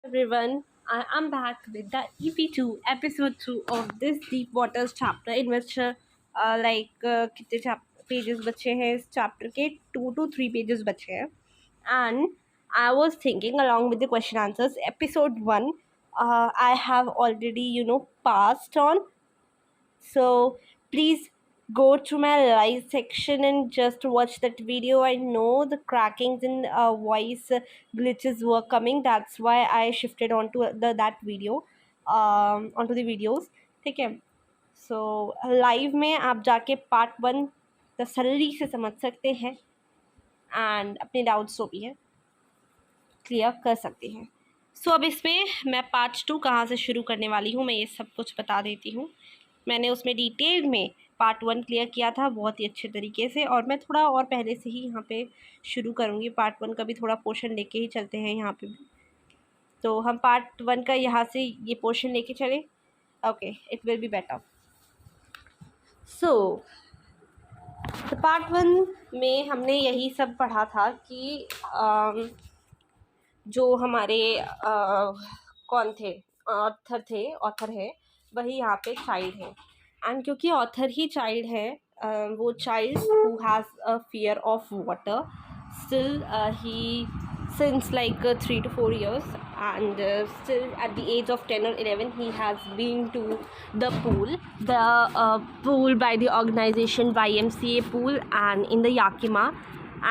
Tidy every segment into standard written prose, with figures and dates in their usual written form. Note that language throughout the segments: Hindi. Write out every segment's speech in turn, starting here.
Everyone, I am back with the EP2 episode 2 of this Deep Waters chapter in which कितने पेजेस बचे हैं इस चैप्टर के 2 to 3 पेजेस बचे हैं and I was thinking along with the question answers episode 1 I have already passed on, so please go to my live section and just watch that video. I know the crackings and voice glitches were coming, that's why I shifted onto that video, onto the videos. ठीक है, so live में आप जाके part 1 तसल्ली से समझ सकते हैं and अपने डाउट्स जो भी है क्लियर कर सकते हैं. सो अब इसमें मैं पार्ट 2 कहाँ से शुरू करने वाली हूँ मैं ये सब कुछ बता देती हूँ. मैंने उसमें डिटेल में पार्ट 1 क्लियर किया था बहुत ही अच्छे तरीके से, और मैं थोड़ा और पहले से ही यहाँ पे शुरू करूँगी. पार्ट 1 का भी थोड़ा पोर्शन लेके ही चलते हैं यहाँ पे भी. तो हम पार्ट 1 का यहाँ से ये पोर्शन लेके चले. Okay, it will be better. So part 1 में हमने यही सब पढ़ा था कि जो हमारे कौन थे, ऑथर है वही यहाँ पे चाइल्ड है. एंड क्योंकि ऑथर ही चाइल्ड है, वो child who has a fear of water still he since like 3 to 4 years, and still at the age of 10 or 11 he has been to the pool by the organization YMCA pool and in the Yakima,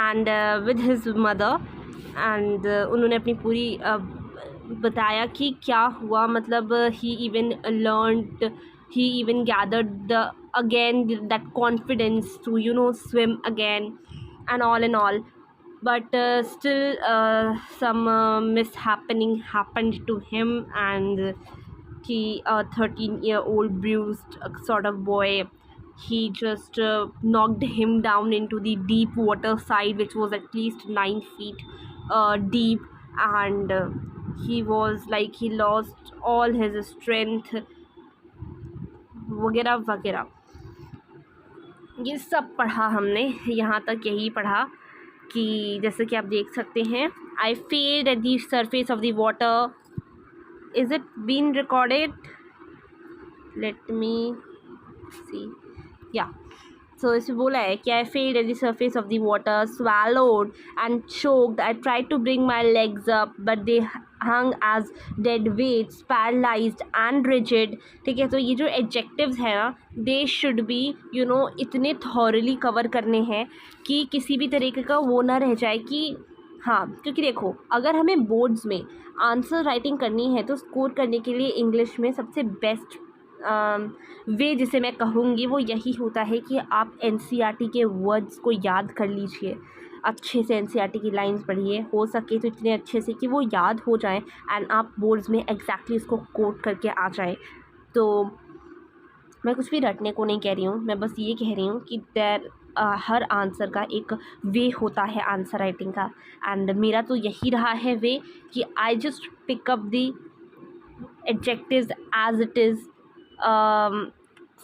and with his mother, and उन्होंने अपनी पूरी बताया कि क्या हुआ. मतलब he even gathered that confidence to swim again and all, but still some mishappening happened to him, and he a 13-year-old bruised sort of boy, he just knocked him down into the deep water side, which was at least 9 feet deep, and he was like he lost all his strength वगैरह वगैरह. ये सब पढ़ा हमने, यहाँ तक यही पढ़ा कि जैसे कि आप देख सकते हैं, I flailed at the surface of the water. Is it been recorded? Let me see. Yeah so इसमें बोला है कि I flailed at the surface of the water, swallowed and choked. I tried to bring my legs up but they hung as dead weights, paralyzed and rigid. ठीक है, तो ये जो एडजेक्टिव्स हैं ना, दे शुड बी इतने थॉरली कवर करने हैं कि किसी भी तरीके का वो ना रह जाए कि हाँ. क्योंकि देखो, अगर हमें बोर्ड्स में आंसर राइटिंग करनी है तो स्कोर करने के लिए इंग्लिश में सबसे बेस्ट वे जिसे मैं कहूँगी वो यही होता है कि आप NCERT के वर्ड्स को याद कर लीजिए. अच्छे से NCERT की लाइंस पढ़िए, हो सके तो इतने अच्छे से कि वो याद हो जाए एंड आप बोर्ड्स में एग्जैक्टली उसको कोट करके आ जाए. तो मैं कुछ भी रटने को नहीं कह रही हूँ, मैं बस ये कह रही हूँ कि हर आंसर का एक वे होता है आंसर राइटिंग का, एंड मेरा तो यही रहा है वे कि I just pick up the adjectives as it is,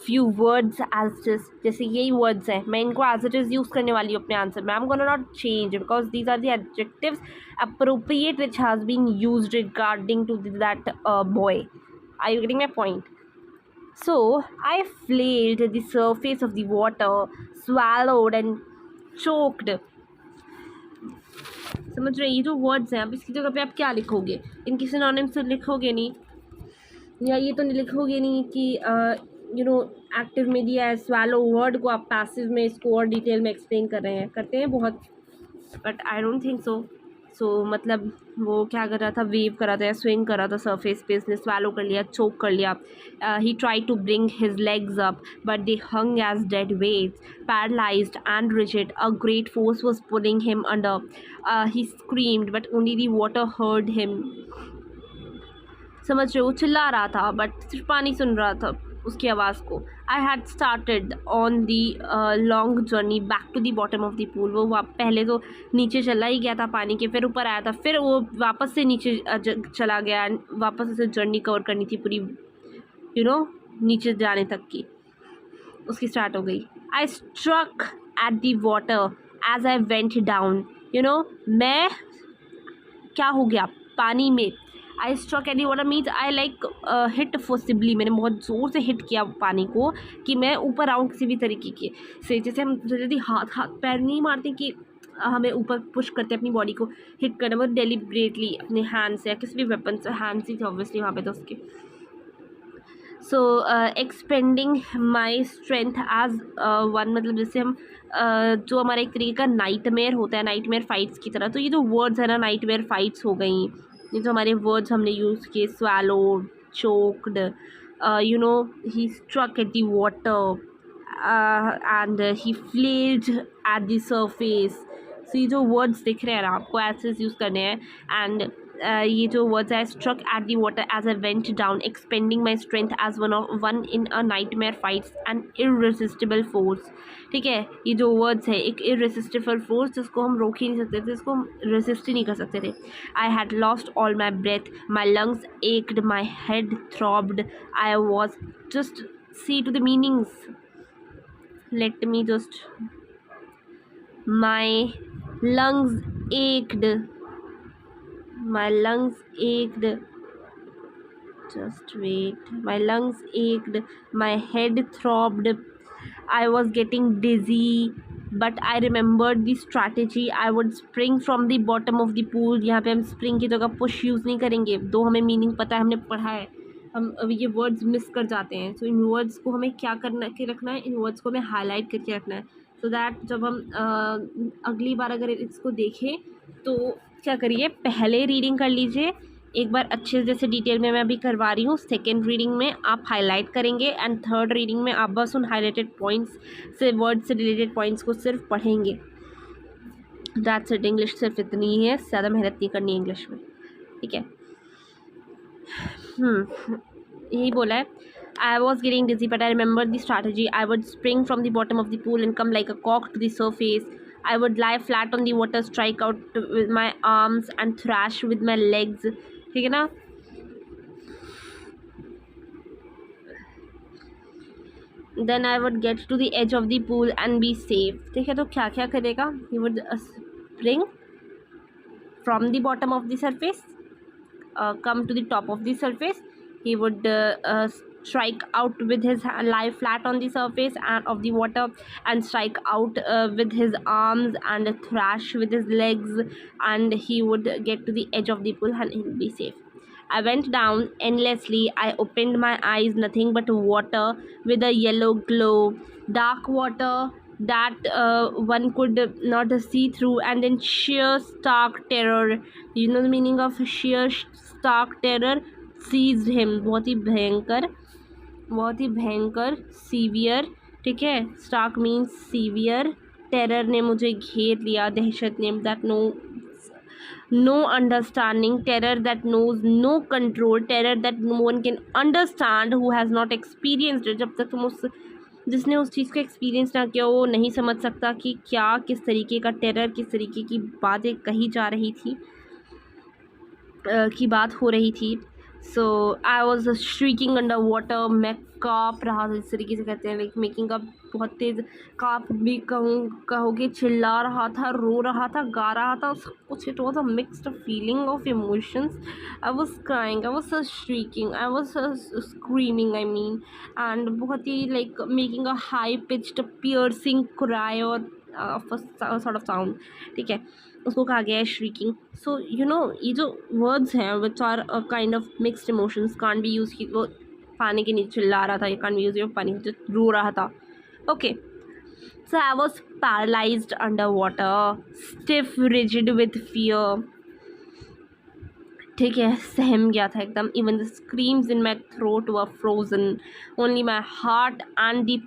few words as it is. जैसे यही वर्ड्स हैं, मैं इनको as it is यूज़ करने वाली हूँ अपने आंसर में. I'm gonna not change because these are the adjectives appropriate which has been used regarding to that boy. Are you getting my point? So I flailed at the surface of the water, swallowed and choked. समझ रहे? ये जो वर्ड्स हैं, अब इसकी जगह पे आप क्या लिखोगे? इनकी सिनोनिम्स तो लिखोगे नहीं, या ये तो नहीं लिखोगे नहीं कि एक्टिव में दिया है स्वैलो वर्ड को आप पैसिव में इसको और डिटेल में एक्सप्लेन कर रहे हैं, करते हैं बहुत, but I don't think so मतलब वो क्या कर रहा था, वेव कर रहा था या स्विंग कर रहा था सरफेस पे, इसने स्वैलो कर लिया, चोक कर लिया. He try to bring his legs up but they hung as dead weights, paralysed and rigid. A great force was pulling him under. He screamed but only the water heard him. समझ रहे हो? चिल्ला रहा था बट सिर्फ पानी सुन रहा था उसकी आवाज़ को. I had started on the long journey back to the bottom of the pool. वो पहले तो नीचे चला ही गया था पानी के, फिर ऊपर आया था, फिर वो वापस से नीचे चला गया, वापस से जर्नी कवर करनी थी पूरी नीचे जाने तक की उसकी स्टार्ट हो गई. I struck at the water as I went down. मैं क्या हो गया पानी में, I struck at the water means I like hit forcibly, मैंने बहुत ज़ोर से हिट किया पानी को कि मैं ऊपर आऊँ किसी भी तरीके के से। जैसे हम जल्दी हाथ हाथ पैर नहीं मारते कि हमें ऊपर पुश करते अपनी बॉडी को हिट करना, वो डेलिब्रेटली अपने हैंड से या किसी भी वेपन से, हैंड से थे ऑब्वियसली वहाँ पे तो उसके। So expending my strength as one, मतलब जैसे हम जो हमारा एक तरीके का नाइटमेयर होता है, नाइटमेयर फाइट्स की तरह। तो ये जो वर्ड्स है ना, नाइटमेयर फाइट्स हो गई, ये जो हमारे वर्ड्स हमने यूज़ किए, swallow, choked, you know, he struck at the water and he flailed at the surface. So ये जो वर्ड्स दिख रहे हैं ना आपको, ऐसे यूज़ करने हैं। एंड ये जो वर्ड्स है, struck at the water as I went down, expending my strength as one in a nightmare fights and irresistible force. ठीक है, ये जो वर्ड्स है, एक इररेसिस्टिबल फोर्स जिसको हम रोक ही नहीं सकते थे, जिसको हम रेसिस्ट ही नहीं कर सकते थे। I had lost all my breath, my lungs ached, my head throbbed, I was just see to the meanings, let me just, my lungs ached, my lungs ached, just wait, my lungs ached, my head throbbed, I was getting dizzy, but I remembered the strategy. I would spring from the bottom of the pool. यहाँ पे हम spring की जगह push यूज़ नहीं करेंगे, दो हमें मीनिंग पता है, हमने पढ़ा है, हम अभी ये वर्ड्स मिस कर जाते हैं। सो इन वर्ड्स को हमें क्या करना के रखना है, इन वर्ड्स को हमें हाईलाइट करके रखना है, सो दैट जब हम अगली बार अगर इसको देखें तो क्या करिए, पहले रीडिंग कर लीजिए एक बार अच्छे से, जैसे डिटेल में मैं अभी करवा रही हूँ। सेकेंड रीडिंग में आप हाईलाइट करेंगे एंड थर्ड रीडिंग में आप बस उन हाईलाइटेड पॉइंट्स से, वर्ड से रिलेटेड पॉइंट्स को सिर्फ पढ़ेंगे। दैट्स इट, इंग्लिश सिर्फ इतनी ही है, ज़्यादा मेहनत नहीं करनी इंग्लिश में, ठीक है। यही बोला है, I was getting dizzy, but I remembered the strategy. I would spring from the bottom of the pool and come like a cock to the surface. I would lie flat on the water, strike out with my arms and thrash with my legs. ठीक है ना। Then I would get to the edge of the pool and be safe. ठीक है, तो क्या क्या करेगा? He would spring from the bottom of the surface, come to the top of the surface. He would strike out with his lie flat on the surface and of the water, and strike out with his arms and thrash with his legs, and he would get to the edge of the pool and he'll be safe. I went down endlessly. I opened my eyes, nothing but water with a yellow glow, dark water that one could not see through, and then sheer stark terror. You know the meaning of sheer stark terror? Seized him. बहुत ही भयंकर, बहुत ही भयंकर, सीवियर, ठीक है। Stark means severe. टेरर ने मुझे घेर लिया, दहशत ने, that no understanding, terror that knows no control, terror that no one can understand who has not experienced it. जब तक तुम उस, जिसने उस चीज़ को एक्सपीरियंस ना किया, वो नहीं समझ सकता कि क्या, किस तरीके का टेरर, किस तरीके की बातें कही जा रही थी, की बात हो रही थी। So I was shrieking under water, मैं काँप रहा था, इस तरीके से कहते हैं, लाइक मेकिंग अप, बहुत तेज़, काँप भी कहोगे, चिल्ला रहा था, रो रहा था, गा रहा था, सब कुछ। It was a mixed feeling of emotions. I was crying, I was shrieking, I was screaming, I mean, and बहुत ही like making a high pitched piercing cry और सॉर्ट ऑफ साउंड, ठीक है, उसको कहा गया है श्रीकिंग। सो यू नो, ये जो वर्ड्स हैं which are kind of mixed emotions, can't be use की, वो पानी के नीचे चिल्ला रहा था, ये कांट बी यूज, पानी के नीचे रो रहा था, okay. So I was paralysed under water, stiff rigid with fear, ठीक है, सहम गया था एकदम। Even the screams in my throat were frozen, only my heart and the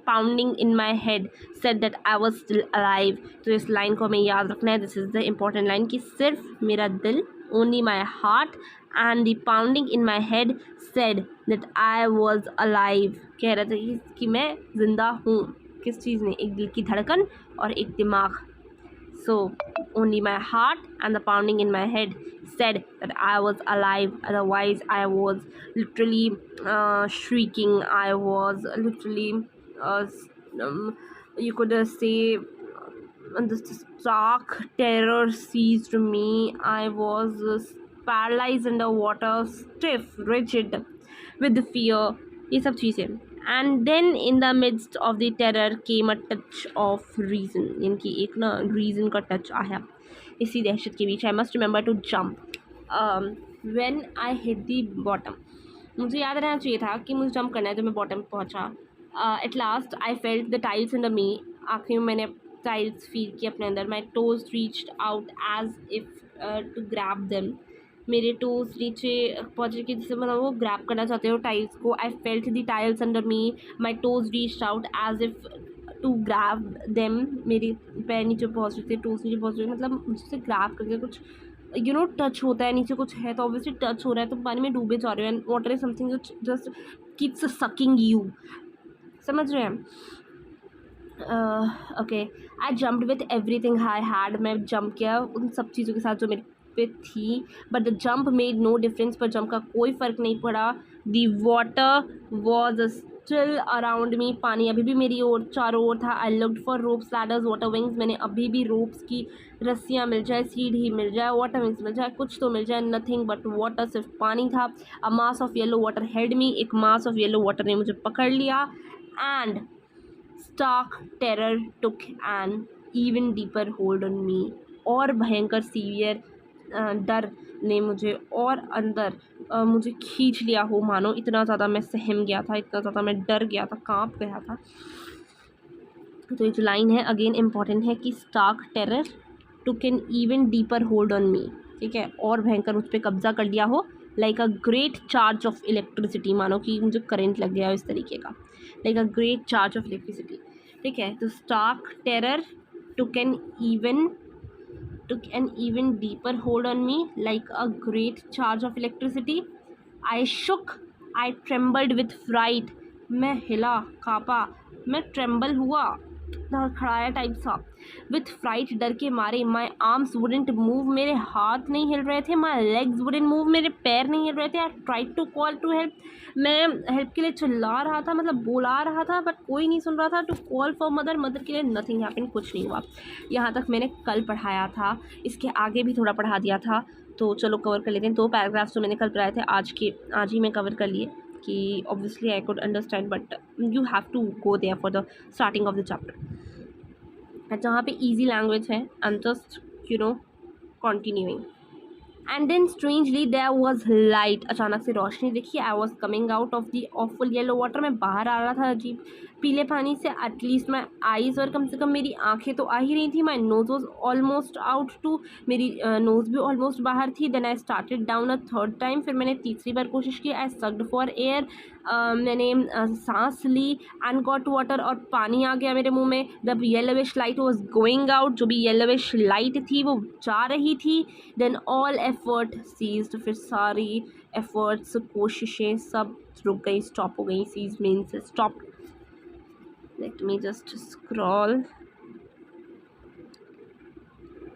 pounding in my head said that I was still alive. तो इस लाइन को हमें याद रखना है, this is the important line, कि सिर्फ मेरा दिल, only my heart and the pounding in my head said that I was alive, कह रहा था कि मैं ज़िंदा हूँ। किस चीज़ में? एक दिल की धड़कन और एक दिमाग। So only my heart and the pounding in my head said that I was alive. Otherwise, I was literally shrieking. I was literally, you could say, the stark terror seized me. I was paralyse under water, stiff, rigid with fear, ये सब चीज़ें. And then in the midst of the terror came a touch of reason, इनकी एक ना रीज़न का टच आया इसी दहशत के बीच. I must remember to jump when I hit the bottom. मुझे याद रहना चाहिए था कि मुझे जंप करना है, तो मैं बॉटम पहुंचा. At last I felt the tiles under me. आखिर में मैंने टाइल्स फील किए अपने अंदर. My toes reached out as if to grab them. मेरे टोज नीचे पहुँचे कि जिसे मतलब वो ग्रैब करना चाहते हो टाइल्स को. I felt the tiles under me. My toes reached out as if to grab them. मेरे पैर नीचे पहुँच रहे थे, टोज नीचे पहुँच रहे थे, मतलब मुझसे ग्रैब करके कुछ टच होता है. नीचे कुछ है तो ऑब्वियसली टच हो रहा है, तो पानी में डूबे जा रहे हो. And water is something just keeps sucking you. समझ रहे हैं? Okay. I jumped with everything I had. मैं जंप किया उन सब चीज़ों के साथ जो मेरे पे थी. But the jump made no difference. पर जंप का कोई फ़र्क नहीं पड़ा. The water was still around me. पानी अभी भी मेरी ओर चारों ओर था. I looked for ropes, ladders, water wings. मैंने अभी भी रोप्स की रस्सियाँ मिल जाए, सीढ़ी मिल जाए, वाटर विंग्स मिल जाए, कुछ तो मिल जाए. नथिंग बट वाटर, सिर्फ पानी था. A mass of yellow water held me. एक मास ऑफ येलो वाटर ने मुझे पकड़ लिया. And stark terror took an even deeper hold on me. और भयंकर सीवियर डर ने मुझे और अंदर मुझे खींच लिया हो, मानो इतना ज़्यादा मैं सहम गया था, इतना ज़्यादा मैं डर गया था, कांप गया था. तो ये जो लाइन है अगेन इम्पॉर्टेंट है कि stark terror took an even deeper hold on me. ठीक है, और भयंकर मुझ पर कब्जा कर लिया हो. Like a great charge of electricity, मानो कि मुझे करंट लग गया हो इस तरीके का. Like a great charge of electricity. ठीक है, तो stark terror took an even deeper hold on me like a great charge of electricity. I shook, I trembled with fright. मैं हिला, काँपा, मैं ट्रेम्बल हुआ, खड़ाया टाइप सा. विथ फ्राइट, डर के मारे. माई आर्म्स वुडेंट मूव, मेरे हाथ नहीं हिल रहे थे. माई लेग्स वुडेंट मूव, मेरे पैर नहीं हिल रहे थे. I tried to call to help. मैं हेल्प के लिए चिल्ला रहा था, मतलब बुला रहा था, बट कोई नहीं सुन रहा था. To call for mother, mother के लिए नथिंग हैपन, कुछ नहीं हुआ. यहाँ तक मैंने कल पढ़ाया था. इसके आगे भी थोड़ा पढ़ा दिया था, तो चलो कवर कर लेते हैं. 2 पैराग्राफ्स जो मैंने कल पढ़ाए थे आज ही मैं कवर कर लिए कि obviously I could understand, but you have to go there for the starting of the chapter. जहाँ पे ईजी लैंग्वेज है, I am just continuing. And then strangely there was light. अचानक से रोशनी दिखी. I was coming out of the awful yellow water. मैं बाहर आ रहा था अजीब पीले पानी से. एटलीस्ट माई आईज़, और कम से कम मेरी आंखें तो आ ही रही थी. My nose was almost out to, मेरी नोज़ भी ऑलमोस्ट बाहर थी. Then I started down a third time. फिर मैंने तीसरी बार कोशिश की. I sucked for air. मैंने सांस ली. एंड गॉट वाटर, और पानी आ गया मेरे मुंह में. The yellowish light was going out. जो भी येलोविश लाइट थी वो जा रही थी. Then all effort ceased. फिर सारी एफर्ट्स, कोशिशें सब रुक गई, स्टॉप हो गई. Cease means stop. Let me just scroll.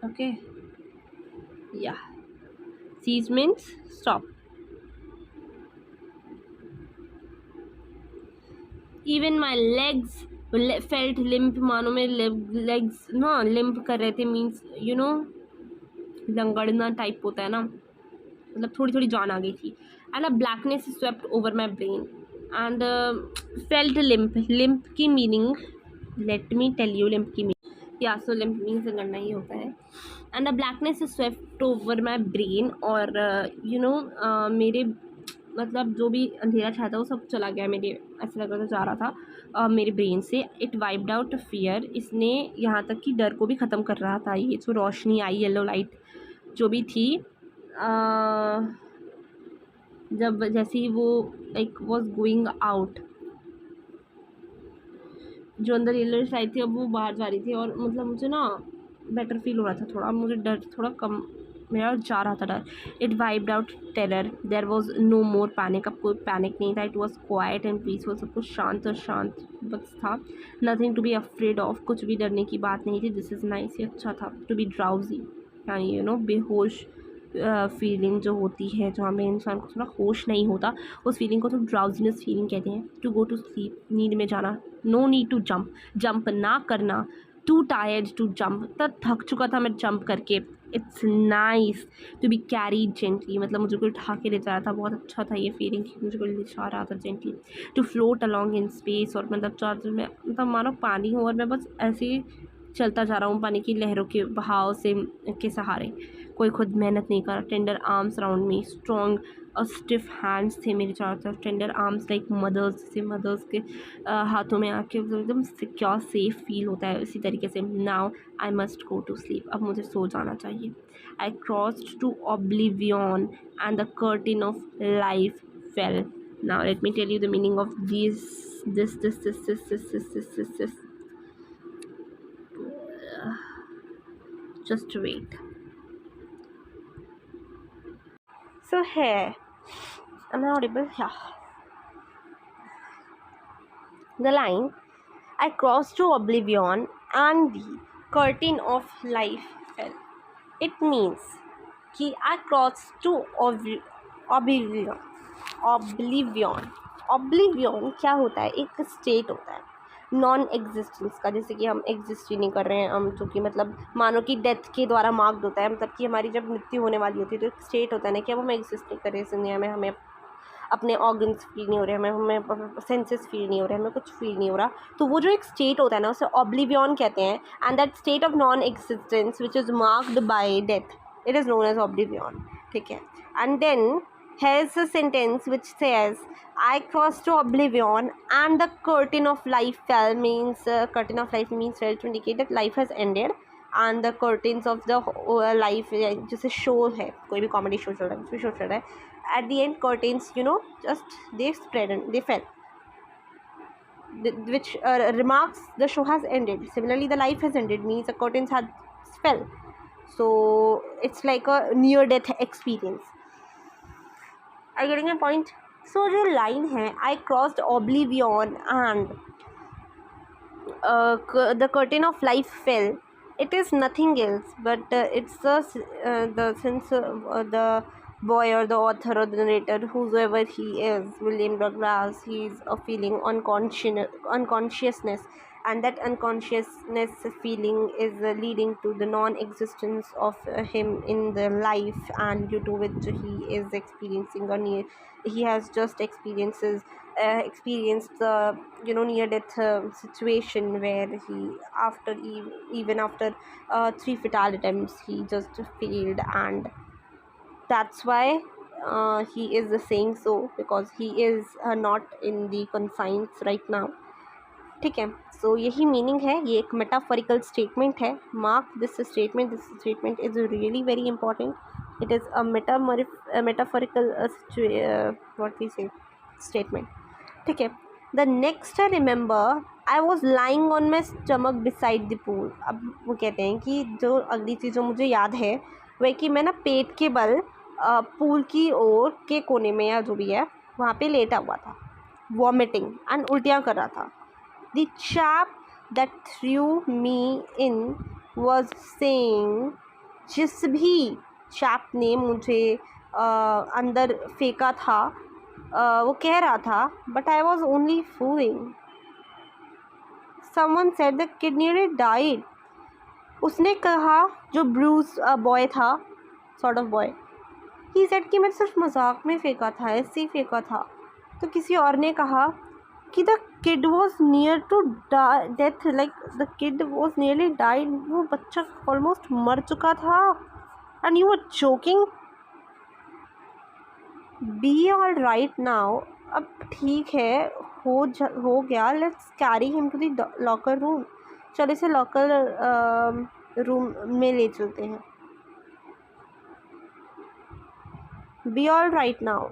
Okay, yeah, cease means stop. Even my legs felt limp. मानो मेरे legs ना limp कर रहे थे. मीन्स लंगड़ना टाइप होता है ना, मतलब थोड़ी थोड़ी जान आ गई थी. And a blackness swept over my brain and felt limp. Limp की meaning, let me tell you limp की meaning. Yeah so limp means करना ही होता है. And a blackness swept over my brain. और मेरे मतलब जो भी अंधेरा छाया था वो सब चला गया मेरे, ऐसा लग रहा था जा रहा था मेरे ब्रेन से. It wiped out fear. इसने यहाँ तक कि डर को भी ख़त्म कर रहा था. ये जो रोशनी आई, येलो लाइट जो भी थी, जब जैसे ही वो लाइक वॉज गोइंग आउट, जो अंदर येलो लाइट थी अब वो बाहर जा रही थी. और मतलब मुझे ना बेटर फील हो रहा था थोड़ा. मुझे डर थोड़ा कम, मेरा जा रहा था डर. It wiped out terror. There was no more panic. अब कोई पैनिक नहीं था. It was quiet and peaceful. सब कुछ शांत और शांत बस था. Nothing to be afraid of. कुछ भी डरने की बात नहीं थी. This is nice. ये अच्छा था. टू बी ड्राउजी, यानी बेहोश फीलिंग जो होती है, जहाँ में इंसान को थोड़ा होश नहीं होता, उस फीलिंग को तो ड्राउजीनेस फीलिंग कहते हैं. टू गो टू स्लीप, नींद में जाना. No need to jump, jump ना करना. टू टायर्ड टू जंप, तब थक चुका था मैं जंप करके. It's nice to be carried gently, मतलब मुझे कोई उठा के ले जा रहा था, बहुत अच्छा था ये फीलिंग कि मुझे कोई ले जा रहा था gently. To float along in space, और मतलब चार्जर में मतलब मानो पानी हूँ और मैं बस ऐसे ही चलता जा रहा हूँ पानी की लहरों के बहाव से के सहारे, कोई खुद मेहनत नहीं कर रहा। Tender arms around me, strong और स्टिफ हैंड्स थे मेरे चारों तरफ। टेंडर आर्म्स लाइक मदर्स, जैसे मदर्स के हाथों में आके एकदम सिक्योर सेफ फील होता है, इसी तरीके से। Now I must go to sleep, अब मुझे सो जाना चाहिए। I crossed to oblivion and the curtain of life fell. Now let me tell you the meaning of this. Just wait. So here, am I audible? Yeah. The line, I crossed to oblivion and the curtain of life fell. It means कि I crossed to oblivion. Oblivion क्या होता है? एक स्टेट होता है नॉन एग्जिस्टेंस का, जैसे कि हम एग्जिस्ट ही नहीं कर रहे हैं हम, जो कि मतलब मानो कि डेथ के द्वारा मार्क्ड होता है, मतलब कि हमारी जब मृत्यु होने वाली होती है तो एक स्टेट होता है ना कि अब हम एग्जिस्ट नहीं कर रहे इस दुनिया में, हमें अपने ऑर्गन्स फील नहीं हो रहे, हमें सेंसेस फील नहीं हो रहे, हमें कुछ फील नहीं हो रहा, तो वो जो एक स्टेट होता है ना उसे ऑब्लिवियन कहते हैं। And that state of non existence which is marked by death, it is known as oblivion, ठीक है। And then here's a sentence which says I crossed to oblivion and the curtain of life fell, means curtain of life means fell to indicate that life has ended, and the curtains of the life, जैसे शो है, कोई भी कॉमेडी शो चल रहा है, शो चल रहा है, at the end curtains, you know, just they spread and they fell, which remarks the show has ended. Similarly, the life has ended means the curtains had fell, so it's like a near death experience. Are you getting my point? So जो line है, I crossed oblivion and the curtain of life fell, it is nothing else but it's the sense the boy or the author or the narrator, whosoever he is, William Douglas, he is feeling unconsciousness, and that unconsciousness feeling is leading to the non-existence of him in the life, and due to which he is experiencing he has just experienced the near death situation, where he even after 3 fatal attempts he just failed, and that's why he is saying so, because he is not in the conscience right now, ठीक है। सो यही मीनिंग है, ये एक मेटाफोरिकल स्टेटमेंट है। Mark this statement is really very important, it is a metaphorical what we say statement, ठीक है। The next I remember I was lying on my stomach beside the pool. अब वो कहते हैं कि जो अगली चीज़ जो मुझे याद है वह कि मैं ना पेट के बल पूल की ओर के कोने में, या जो भी है वहाँ पे लेटा हुआ था, वॉमिटिंग एंड उल्टियाँ कर रहा था। The chap that threw me in was saying, जिस भी chap ने मुझे अंदर फेंका था वो कह रहा था, but I was only fooling. Someone said the kid nearly died. उसने कहा, जो ब्रूस बॉय था, sort of boy, he said कि मैं सिर्फ मजाक में फेंका था, ऐसे ही फेंका था। तो किसी और ने कहा कि the kid was near to death, like the kid was nearly died, वो बच्चा ऑलमोस्ट मर चुका था, and you are joking. Be all right now, अब ठीक है, हो गया, let's carry him to the locker room. चलो इसे लॉकर रूम में ले चलते हैं। Be all right now.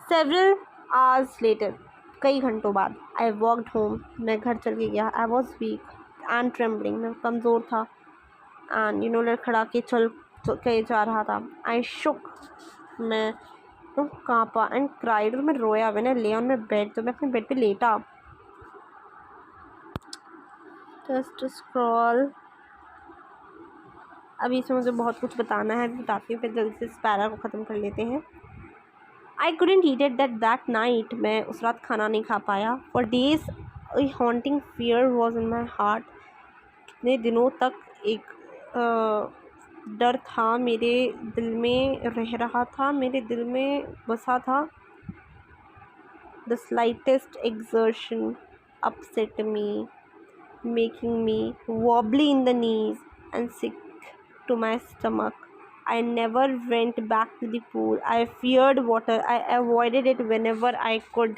Several hours later, कई घंटों बाद, आई वॉकड होम, मैं घर चल के गया। I was weak and trembling, मैं कमज़ोर था, एंड लड़खड़ा के चल के जा रहा था। आई शुक, मैं कांपा, एंड क्राइड, और मैं रोया। मैंने ले ऑन माई बेड, तो मैं अपने बेड पे लेटा। जस्ट स्क्रॉल, अभी इसमें मुझे बहुत कुछ बताना है, बताती हूँ, फिर जल्दी से इस पैरा को ख़त्म कर लेते हैं। I couldn't eat it that night. मैं उस रात खाना नहीं खा पाया। For days a haunting fear was in my heart. कितने दिनों तक एक डर था, मेरे दिल में रह रहा था, मेरे दिल में बसा था. The slightest exertion upset me, making me wobbly in the knees and sick to my stomach. I never went back to the pool. I feared water. I avoided it whenever I could.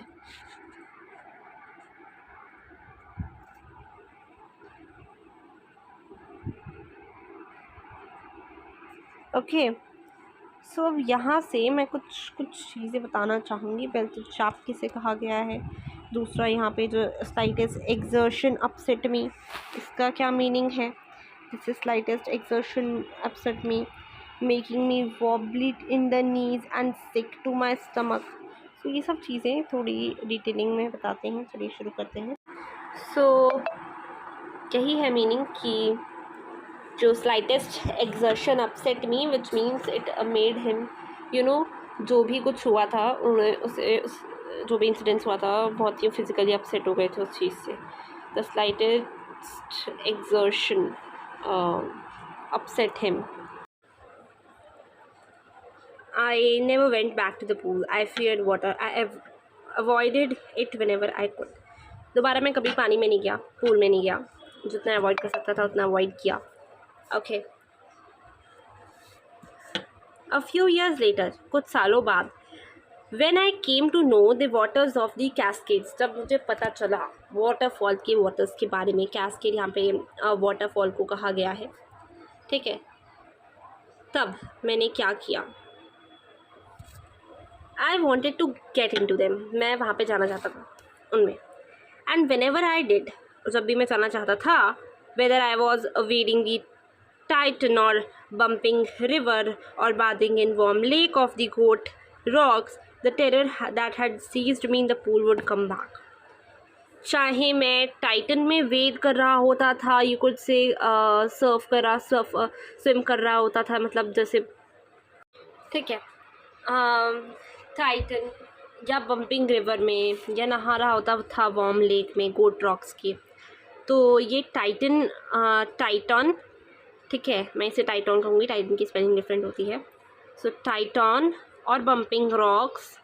Okay, so अब यहाँ से मैं कुछ चीज़ें बताना चाहूँगी. पहले तो चाप किसे कहा गया है, दूसरा यहाँ पे जो स्लाइटेस्ट एक्सर्शन अपसेट मी, इसका क्या मीनिंग है. This is slightest exertion upset me, making me wobbly in the knees and sick to my stomach. So ये सब चीज़ें थोड़ी डिटेलिंग में बताते हैं. चलिए शुरू करते हैं. सो यही है मीनिंग कि जो slightest exertion upset me, which means it made him, you know, जो भी कुछ हुआ था उन्हें, उसे जो भी इंसिडेंट्स हुआ था बहुत ही फिजिकली अपसेट हो गए थे उस चीज़ से. The slightest exertion upset him. I never went back to the pool. I feared water. I avoided it whenever I could. दोबारा मैं कभी पानी में नहीं गया, पूल में नहीं गया. जितना अवॉइड कर सकता था उतना अवॉइड किया. Okay. A few years later, कुछ सालों बाद, when I came to know the waters of the cascades, जब मुझे पता चला वाटरफॉल के वाटर्स के बारे में. कैस्केड यहाँ पे वाटरफॉल को कहा गया है, ठीक है. तब मैंने क्या किया. I wanted to get into them. मैं वहाँ पे जाना चाहता था उनमें. And whenever I did, जब भी मैं जाना चाहता था, whether I was wading the Titan or bumping river or bathing in warm lake of the goat rocks, the terror that had seized me in the pool would come back. चाहे मैं टाइटन में वेद कर रहा होता था, यू कुड से स्विम कर रहा होता था, मतलब जैसे, ठीक है, टाइटन या बम्पिंग रिवर में, या नहा रहा होता था वार्म लेक में गोट रॉक्स के. तो ये टाइटन, ठीक है, मैं इसे टाइटॉन कहूँगी. टाइटन की स्पेलिंग डिफरेंट होती है. सो टाइटॉन और बम्पिंग रॉक्स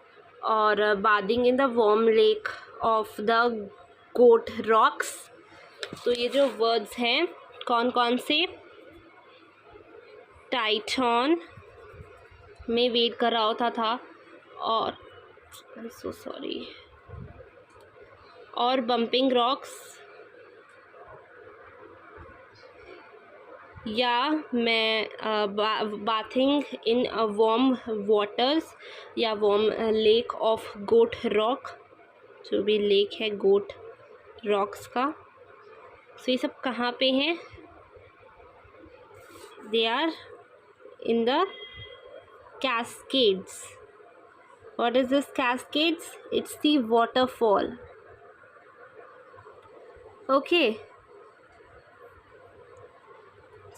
और bathing in the warm lake of the goat rocks. तो ये जो वर्ड्स हैं कौन कौन से. टाइटॉन में वेट कर रहा होता था, और आई एम सो सॉरी, और बम्पिंग रॉक्स, या मैं बाथिंग इन वार्म वाटर्स या warm lake of goat rock, जो भी लेक है गोट रॉक्स का. सो ये सब कहाँ पे हैं. They are in the cascades. What is this cascades. It's the waterfall. Okay,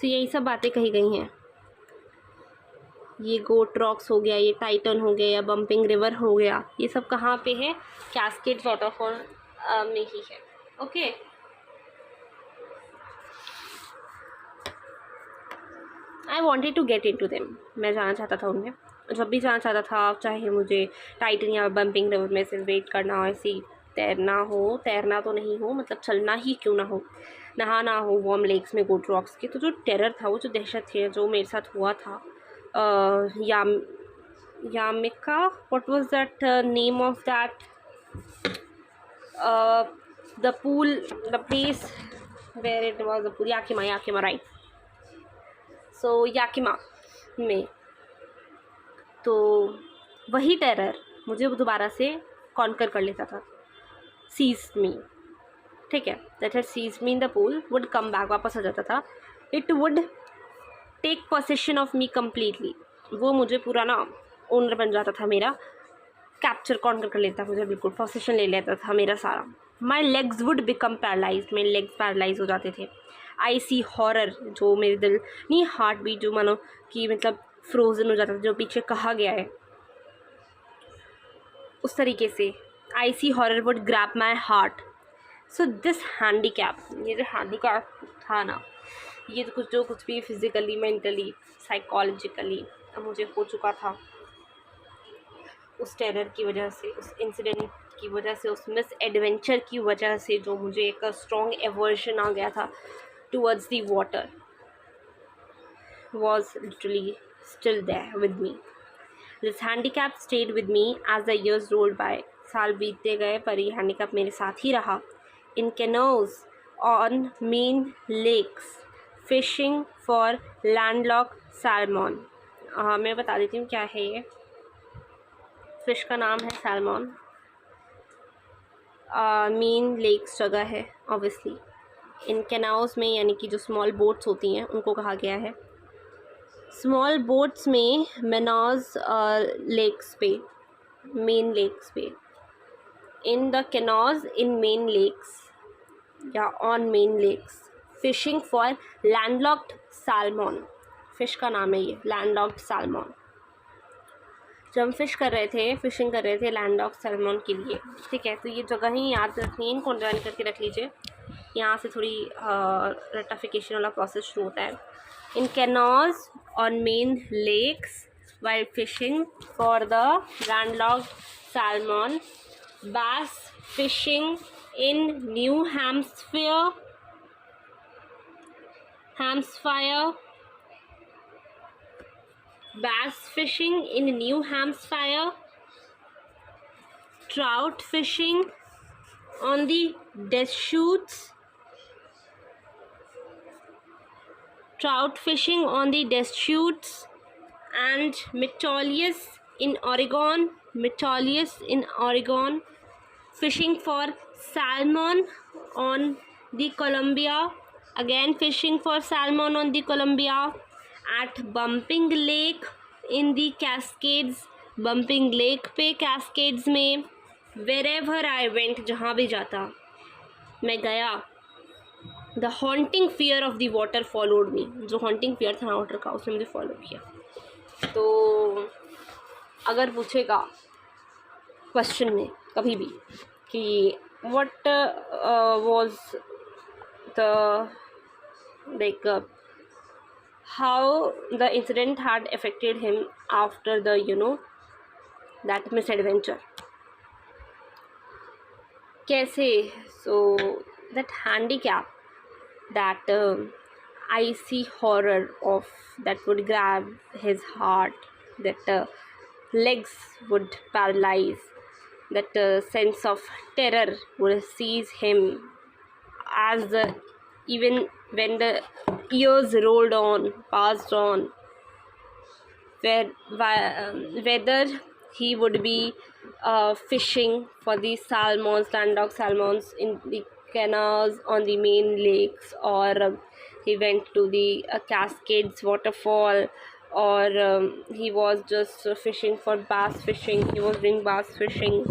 तो यही सब बातें कही गई हैं. ये गोट रॉक्स हो गया, ये टाइटन हो गया, या बम्पिंग रिवर हो गया, ये सब कहाँ पे है. कैस्केड वाटरफॉल में ही है. Okay, I wanted to get in to them. मैं जाना चाहता था उनमें. जब भी जाना चाहता था, चाहे मुझे टाइटन या बम्पिंग रिवर में से वेट करना हो, ऐसी तैरना तो नहीं हो, मतलब चलना ही क्यों ना हो, नहाना हो वार्म लेक्स में गोट रॉक्स के. तो जो टेरर था, वो जो दहशत थी जो मेरे साथ हुआ था, Yamika, what was that name of that, the pool, the place where it was the pool, Yakima, right. So Yakima में, तो वही टेरर मुझे दोबारा से कॉन्कर कर लेता था. सीज मी, ठीक है, that had seize me in the pool would come back, वापस आ जाता था. It would take possession of me completely. वो मुझे पूरा ना ओनर बन जाता था, मेरा कैप्चर कॉन्कर कर लेता, मुझे बिल्कुल पोसेशन ले लेता था मेरा सारा. My legs would become paralyse. मेरे लेग्स पैरालाइज हो जाते थे. आई सी हॉरर, जो मेरे दिल नहीं, हार्ट बीट जो मानो कि मतलब फ्रोजन हो जाता था, जो पीछे कहा गया है उस तरीके से. I see horror would grab my heart. So this handicap, ये जो हैंडीकैप था ना, ये तो कुछ जो कुछ भी फिज़िकली, मेंटली, साइकोलॉजिकली मुझे हो चुका था उस टेरर की वजह से, उस इंसिडेंट की वजह से, उस मिस एडवेंचर की वजह से, जो मुझे एक स्ट्रॉन्ग एवर्शन आ गया था towards the water, was literally still there with me. This handicap stayed with me as the years rolled by. साल बीतते गए पर ये handicap मेरे साथ ही रहा. In canoes on main lakes, fishing for landlocked salmon. मैं बता देती हूँ क्या है ये. फिश का नाम है सैल्मन. मेन लेक्स जगह है ऑब्वियसली. इन कैनाउस में यानी कि जो स्मॉल बोट्स होती हैं उनको कहा गया है. स्मॉल बोट्स में मेनोज लेक्स पे, मेन लेक्स पे, in the canoes in Maine lakes या on Maine lakes, fishing for landlocked salmon. Fish का नाम है ये, लैंडलॉक्ड सैल्मन. जब हम फिशिंग कर रहे थे लैंडलॉक्ड सैल्मन के लिए. ठीक है, तो ये जगह ही याद रखनी है, इनको अंडरलाइन करके रख लीजिए. यहाँ से थोड़ी रेक्टिफिकेशन वाला प्रोसेस शुरू होता है. इन कैनोज on main lakes while fishing for the landlocked salmon, bass fishing in New Hampshire, bass fishing in New Hampshire, trout fishing on the Deschutes, and Metolius in Oregon, fishing for salmon on the Columbia, again fishing for salmon on the Columbia, at Bumping Lake in the Cascades, Bumping Lake पे Cascades में, wherever I went, जहाँ भी जाता मैं गया, the haunting fear of the water followed me. जो हॉन्टिंग फियर था वाटर का उसने मुझे फॉलो किया. तो अगर पूछेगा क्वेश्चन में कभी भी कि what was the like how the incident had affected him after the that misadventure, कैसे, so that handicap, that icy horror of that would grab his heart, that legs would paralyze, that sense of terror would seize him as even when the years rolled on, passed on, whether he would be fishing for these salmons, landlocked salmons in the canals on the main lakes, or he went to the Cascades waterfall, or he was just fishing for bass fishing. He was doing bass fishing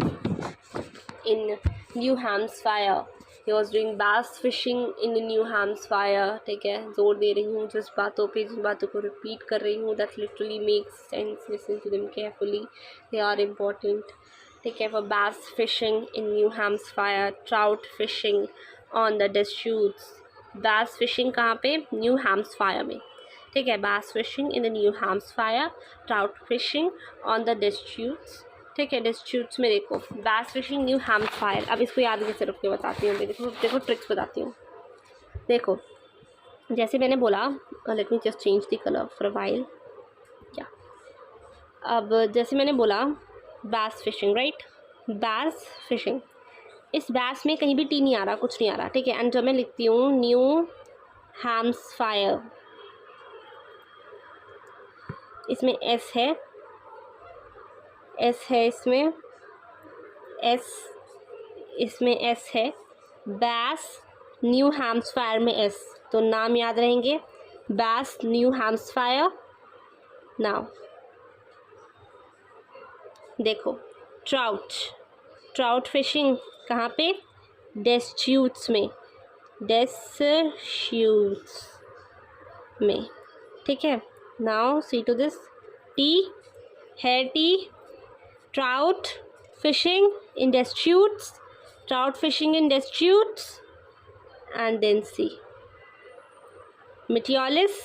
in New Hampshire. He was doing bass fishing in New Hampshire. ठीक है, जोर दे रही हूँ जिस बातों पे, जिन बातों को रिपीट कर रही हूँ. that literally makes sense. Listen to them carefully, they are important. ठीक है, for bass fishing in New Hampshire, trout fishing on the Deschutes. bass fishing कहाँ पे? New Hampshire में. ठीक है, bass fishing in the New Hampshire, trout fishing on the Deschutes. ठीक है, Deschutes में देखो bass fishing New Hampshire. अब इसको याद कैसे रख के बताती हूँ. देखो ट्रिक्स बताती हूँ. देखो जैसे मैंने बोला, let me just change the color for a while. Yeah. अब जैसे मैंने बोला bass fishing, right? bass fishing. इस bass में कहीं भी टी नहीं आ रहा, कुछ नहीं आ रहा. ठीक है, एंड जब मैं लिखती हूँ न्यू हैम्पशायर, इसमें एस है, इसमें एस, इसमें एस है. bass न्यू हैम्पशायर में एस, तो नाम याद रहेंगे. bass New Hampshire. नाउ देखो ट्राउट फिशिंग कहाँ पे? डेस्च्यूट्स में, ठीक है. Now see to this, T है, T, trout fishing in Deschutes, and then see. Metolius,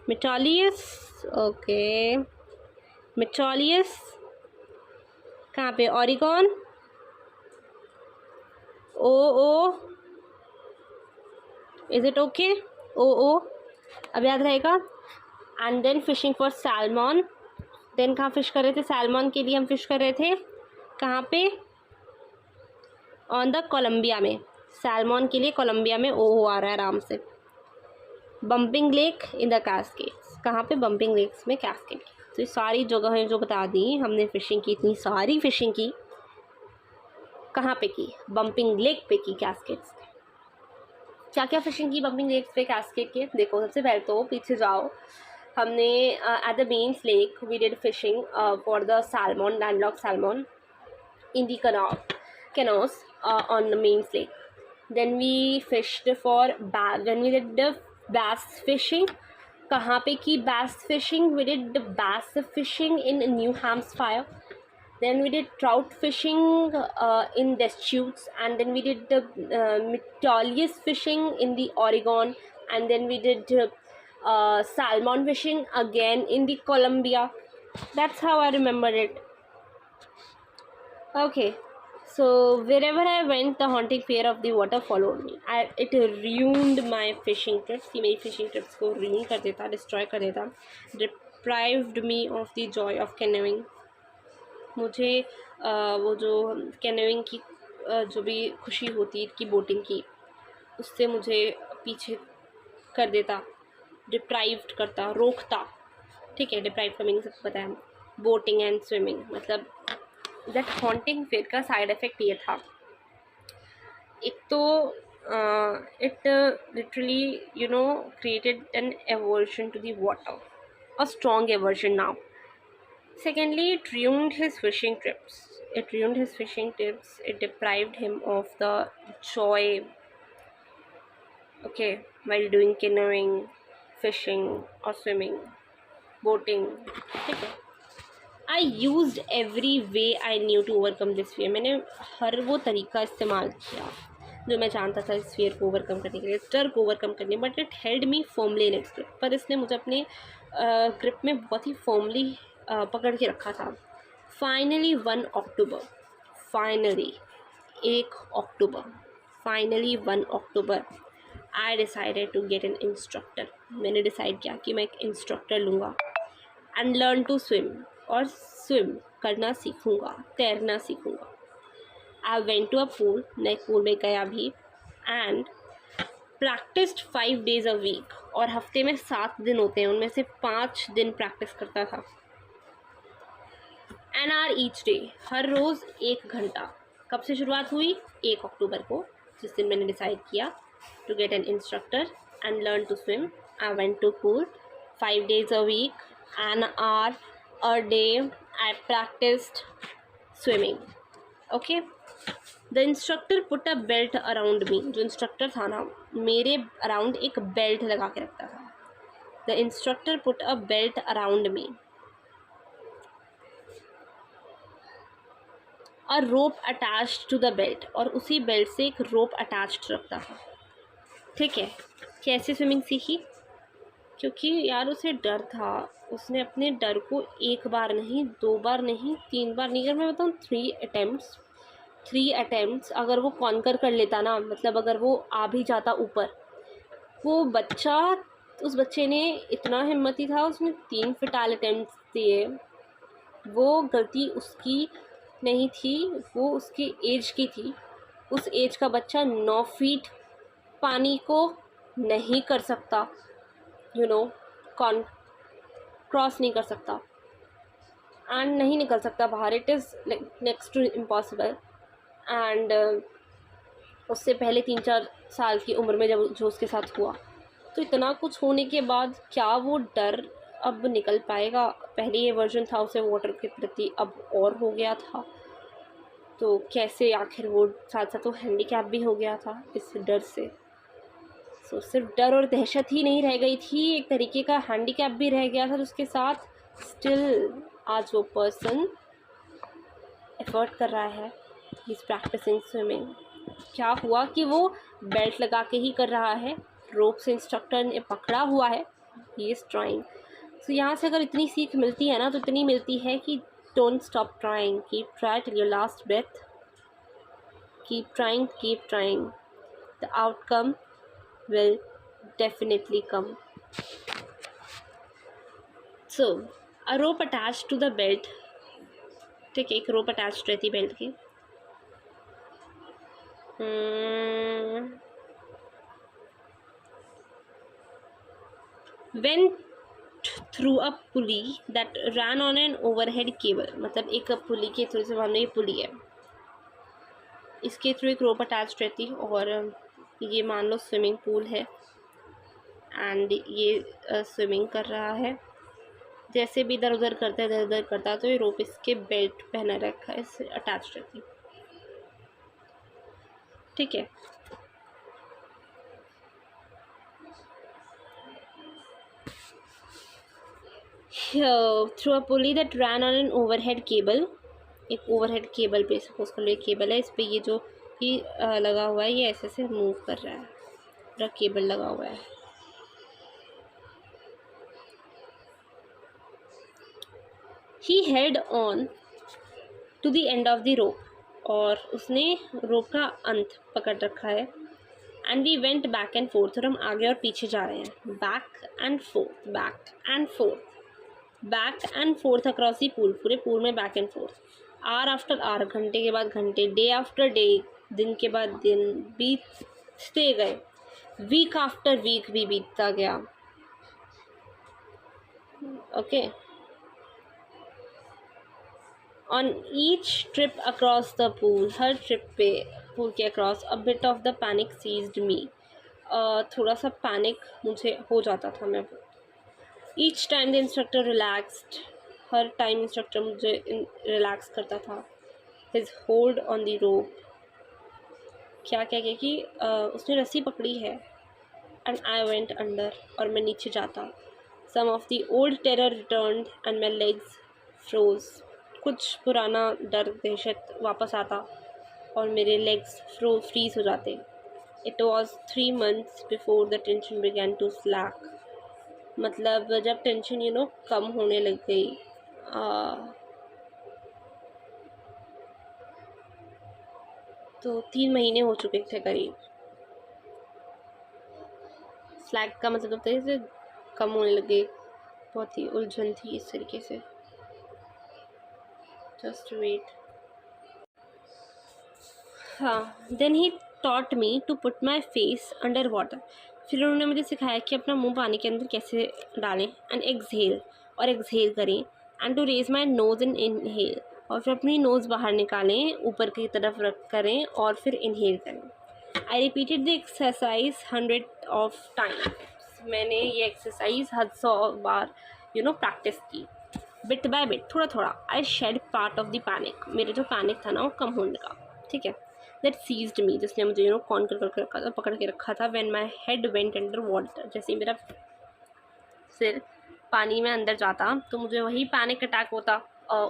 Metolius, okay Metolius. कहाँ पे? Oregon, O, is it okay? O अब याद रहेगा। And then fishing for salmon. Then कहाँ फिश कर रहे थे? सैल्मन के लिए हम फिश कर रहे थे कहाँ पे? ऑन द कोलंबिया में। सैल्मन के लिए कोलंबिया में ओ आ रहा है आराम से। Bumping lake in the cascades. कहाँ पे? बम्पिंग लेक्स में कैस्केड। तो ये सारी जगहें जो बता दी हमने, फिशिंग की, इतनी सारी फिशिंग की। कहाँ पे की? बम्पिंग लेक पे की, कैस्केड्स। क्या क्या फिशिंग की बम्पिंग लेक्स पे, कैस्केड के? देखो, सबसे पहले तो पीछे जाओ। हमने at the Maine's lake we did fishing for the salmon, landlocked salmon in the canoes on the mains lake. Then we fished for bass. When we did the bass fishing, कहाँ पे की bass fishing? We did the bass fishing in New Hampshire. Then we did trout fishing in Deschutes, and then we did the Metolius fishing in the Oregon, and then we did salmon fishing again in the Columbia. That's how I remember it. Okay, so wherever I went, the haunting fear of the water followed me. It ruined my fishing trips. कि मेरी fishing trips को ruin कर देता, destroy कर देता, deprived me of the joy of canoeing. मुझे वो जो canoeing की जो भी खुशी होती कि बोटिंग की, उससे मुझे पीछे कर देता, deprived करता, रोकता। ठीक है, deprived का मीनिंग सबको पता है। बोटिंग एंड स्विमिंग मतलब दैट हॉन्टिंग फेयर का साइड इफ़ेक्ट ये था। एक तो it literally created an aversion to the water, a strong aversion now. Secondly, it ruined his fishing trips. It deprived him of the joy, okay, while doing canoeing, fishing or swimming, boating. ठीक है, I use every way I knew to overcome this fear. मैंने हर वो तरीका इस्तेमाल किया जो मैं जानता था इस फियर को ओवरकम करने के लिए, इस डर को ओवरकम करने। But it held me firmly in its grip. पर इसने मुझे अपने ग्रिप में बहुत ही फर्मली पकड़ के रखा था। Finally 1 October, finally 1 October I decided to get an instructor. मैंने डिसाइड किया कि मैं एक इंस्ट्रक्टर लूँगा एंड लर्न टू स्विम, और स्विम करना सीखूँगा, तैरना सीखूँगा। I went to a pool, मैं पूल में गया भी, and practised 5 days a week. और हफ्ते में 7 दिन होते हैं, उनमें से 5 दिन प्रैक्टिस करता था। एन आवर ईच डे, हर रोज़ 1 घंटा। कब से शुरुआत हुई? 1 अक्टूबर को, जिस दिन मैंने डिसाइड किया to get an instructor and learn to swim. I went to pool 5 days a week, an hour a day I practiced swimming. Okay, the instructor put a belt around me. जो इंस्ट्रक्टर था ना, मेरे अराउंड एक बेल्ट लगा के रखता था। The instructor put a belt around me, a rope attached to the belt, और उसी बेल्ट से एक रोप अटैच्ड रखता था। ठीक है, कैसे स्विमिंग सीखी? क्योंकि यार उसे डर था। उसने अपने डर को 1 बार नहीं, 2 बार नहीं, 3 बार नहीं, अगर मैं बताऊँ 3 अटैम्प्ट्स अगर वो कॉन्कर कर लेता ना, मतलब अगर वो आ भी जाता ऊपर, वो बच्चा, उस बच्चे ने इतना हिम्मती था, उसने 3 फिटाल अटैम्प्ट्स दिए। वो गलती उसकी नहीं थी, वो उसकी एज की थी। उस एज का बच्चा 9 फीट पानी को नहीं कर सकता, क्रॉस नहीं कर सकता एंड नहीं निकल सकता बाहर। It is next to impossible. And उससे पहले 3-4 साल की उम्र में जब जो उसके साथ हुआ, तो इतना कुछ होने के बाद क्या वो डर अब निकल पाएगा? पहले ये वर्जन था उसे वाटर के प्रति, अब और हो गया था, तो कैसे आखिर वो साथ साथ वो हैंडीकैप भी हो गया था इस डर से। सो सिर्फ डर और दहशत ही नहीं रह गई थी, एक तरीके का हैंडीकैप भी रह गया था उसके साथ। स्टिल आज वो पर्सन एफर्ट कर रहा है, ही इज़ प्रैक्टिसिंग स्विमिंग। क्या हुआ कि वो बेल्ट लगा के ही कर रहा है, रोप से इंस्ट्रक्टर ने पकड़ा हुआ है, ही इज़ ट्राइंग। सो यहाँ से अगर इतनी सीख मिलती है ना, तो इतनी मिलती है कि don't stop trying, keep try till your last breath, keep trying, the outcome will definitely come. So a rope attach to the belt, ठीक है, एक रोप अटैच रहती बेल्ट की। Went through a pulley that ran on an overhead cable, मतलब एक पुली के थ्रू से, मान लो ये पुली है, इसके थ्रू एक रोप अटैच रहती, और ये मान लो स्विमिंग पूल है एंड ये स्विमिंग कर रहा है, जैसे भी इधर उधर करता है, इधर उधर करता है, तो ये रोप इसके बेल्ट पहना रखा है, इससे अटैच रहती, ठीक है। Through a pulley that ran on an overhead cable, एक ओवरहेड केबल पे, सपोज कर लो एक केबल है, इस पे ये जो ये लगा हुआ है, ये ऐसे से मूव कर रहा है, पूरा केबल लगा हुआ है। He held on to the end of the rope, और उसने रोप का अंत पकड़ रखा है। And we went back and forth, और हम आगे और पीछे जा रहे हैं, back and forth, back and forth, back and forth across the pool, पूरे पूल में back and forth, hour after hour, घंटे के बाद घंटे, डे आफ्टर डे, दिन के बाद दिन बीतते गए, वीक आफ्टर वीक भी बीतता गया, okay. On each trip across the pool, हर ट्रिप पे पूल के across, a bit of the panic seized me, थोड़ा सा पैनिक मुझे हो जाता था मैं। Each time the instructor relaxed, हर टाइम इंस्ट्रक्टर मुझे रिलैक्स करता था। His hold on the rope, क्या क्या क्या कि उसने रस्सी पकड़ी है, एंड आई वेंट अंडर, और मैं नीचे जाता। Some of the old terror returned and my legs froze, कुछ पुराना डर दहशत वापस आता और मेरे लेग्स फ्रीज हो जाते। It was 3 months before the tension began to slack, मतलब जब टेंशन कम होने लग गई, तो 3 महीने हो चुके थे करीब। स्लैक का मतलब होता है जैसे कम होने लगे, बहुत ही उलझन थी इस तरीके से। जस्ट वेट, हाँ। Then he taught me to put my face under water, फिर उन्होंने मुझे सिखाया कि अपना मुंह पानी के अंदर कैसे डालें, एंड एक्सहेल, और एक्सहेल करें, and to raise my nose and inhale, और फिर अपनी नोज़ बाहर निकालें, ऊपर की तरफ रख करें, और फिर इनहेल करें। I repeated the exercise 100 of times, मैंने ये एक्सरसाइज 100 बार प्रैक्टिस की। बिट बाय बिट, थोड़ा थोड़ा। I shed part of the panic, मेरे जो पैनिक था ना वो कम होने का, ठीक है। दैट सीज्ड मी, जिसने मुझे कॉन करके रखा था, पकड़ के रखा था। When my head went under water, जैसे ही मेरा सिर पानी में अंदर जाता तो मुझे वही पैनिक अटैक होता,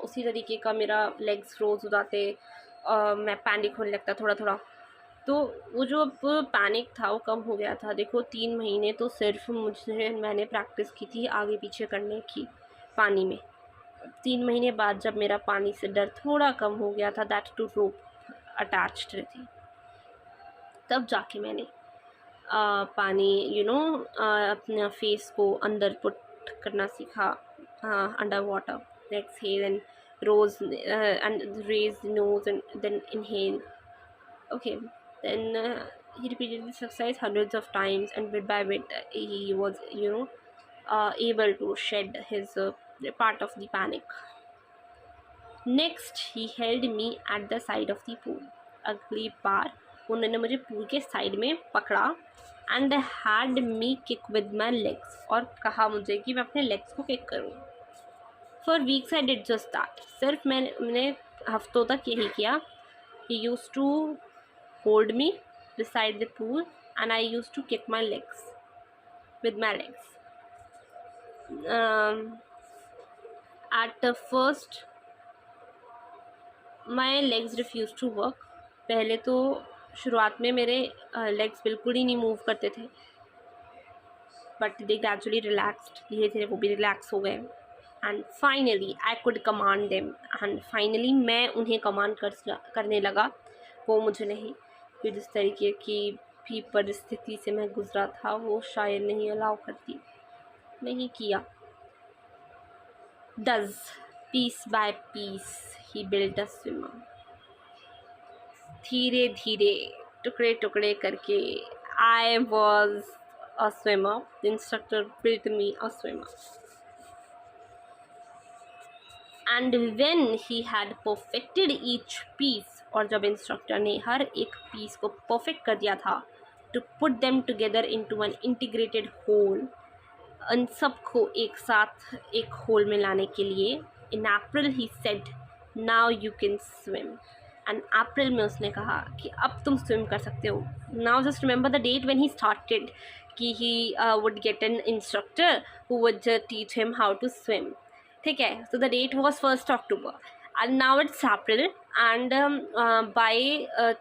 उसी तरीके का मेरा लेग्स फ्रोज हो जाते, मैं पैनिक होने लगता थोड़ा थोड़ा। तो वो जो पैनिक था वो कम हो गया था। देखो 3 महीने तो सिर्फ मैंने प्रैक्टिस की थी आगे पीछे करने की पानी में। 3 महीने बाद जब मेरा पानी से डर थोड़ा कम हो गया था, दैट टू रोप अटैच्ड रहती, तब जाके मैंने पानी अपने फेस को अंदर पुट करना सीखा, under water. Exhale and rose and raise nose and then inhale, okay. Then he repeated this exercise hundreds of times, and bit by bit he was able to shed his part of the panic. Next he held me at the side of the pool, अगली बार उन्होंने मुझे पूल के साइड में पकड़ा, and had me kick with my legs, और कहा मुझे कि मैं अपने लेग्स को किक करूँ। For weeks I did just that, सिर्फ मैंने हफ्तों तक यही किया। He used to hold me beside the pool, and I used to kick my legs with my legs. At the first my legs refused to work, पहले तो शुरुआत में मेरे लेग्स बिल्कुल ही नहीं मूव करते थे, बट दे ग्रेजुअली रिलैक्सड, धीरे धीरे वो भी रिलैक्स हो गए. And finally I could command them, and finally मैं उन्हें कमांड करने लगा, वो मुझे नहीं. फिर जिस तरीके की भी परिस्थिति से मैं गुजरा था वो शायद नहीं अलाउ करती. नहीं किया. Thus, piece by piece, he built a swimmer. धीरे धीरे, टुकड़े टुकड़े करके, I was a swimmer. The instructor built me a swimmer. And when he had perfected each piece, और जब इंस्ट्रक्टर ने हर एक पीस को परफेक्ट कर दिया था, to put them together into an integrated whole, उन सबको एक साथ एक होल में लाने के लिए, in April he said now you can swim. And April में उसने कहा कि अब तुम स्विम कर सकते हो. Now just remember the date when he started, कि he would get an instructor who would teach him how to swim. ठीक है, so the date was 1 October and now it's April, and by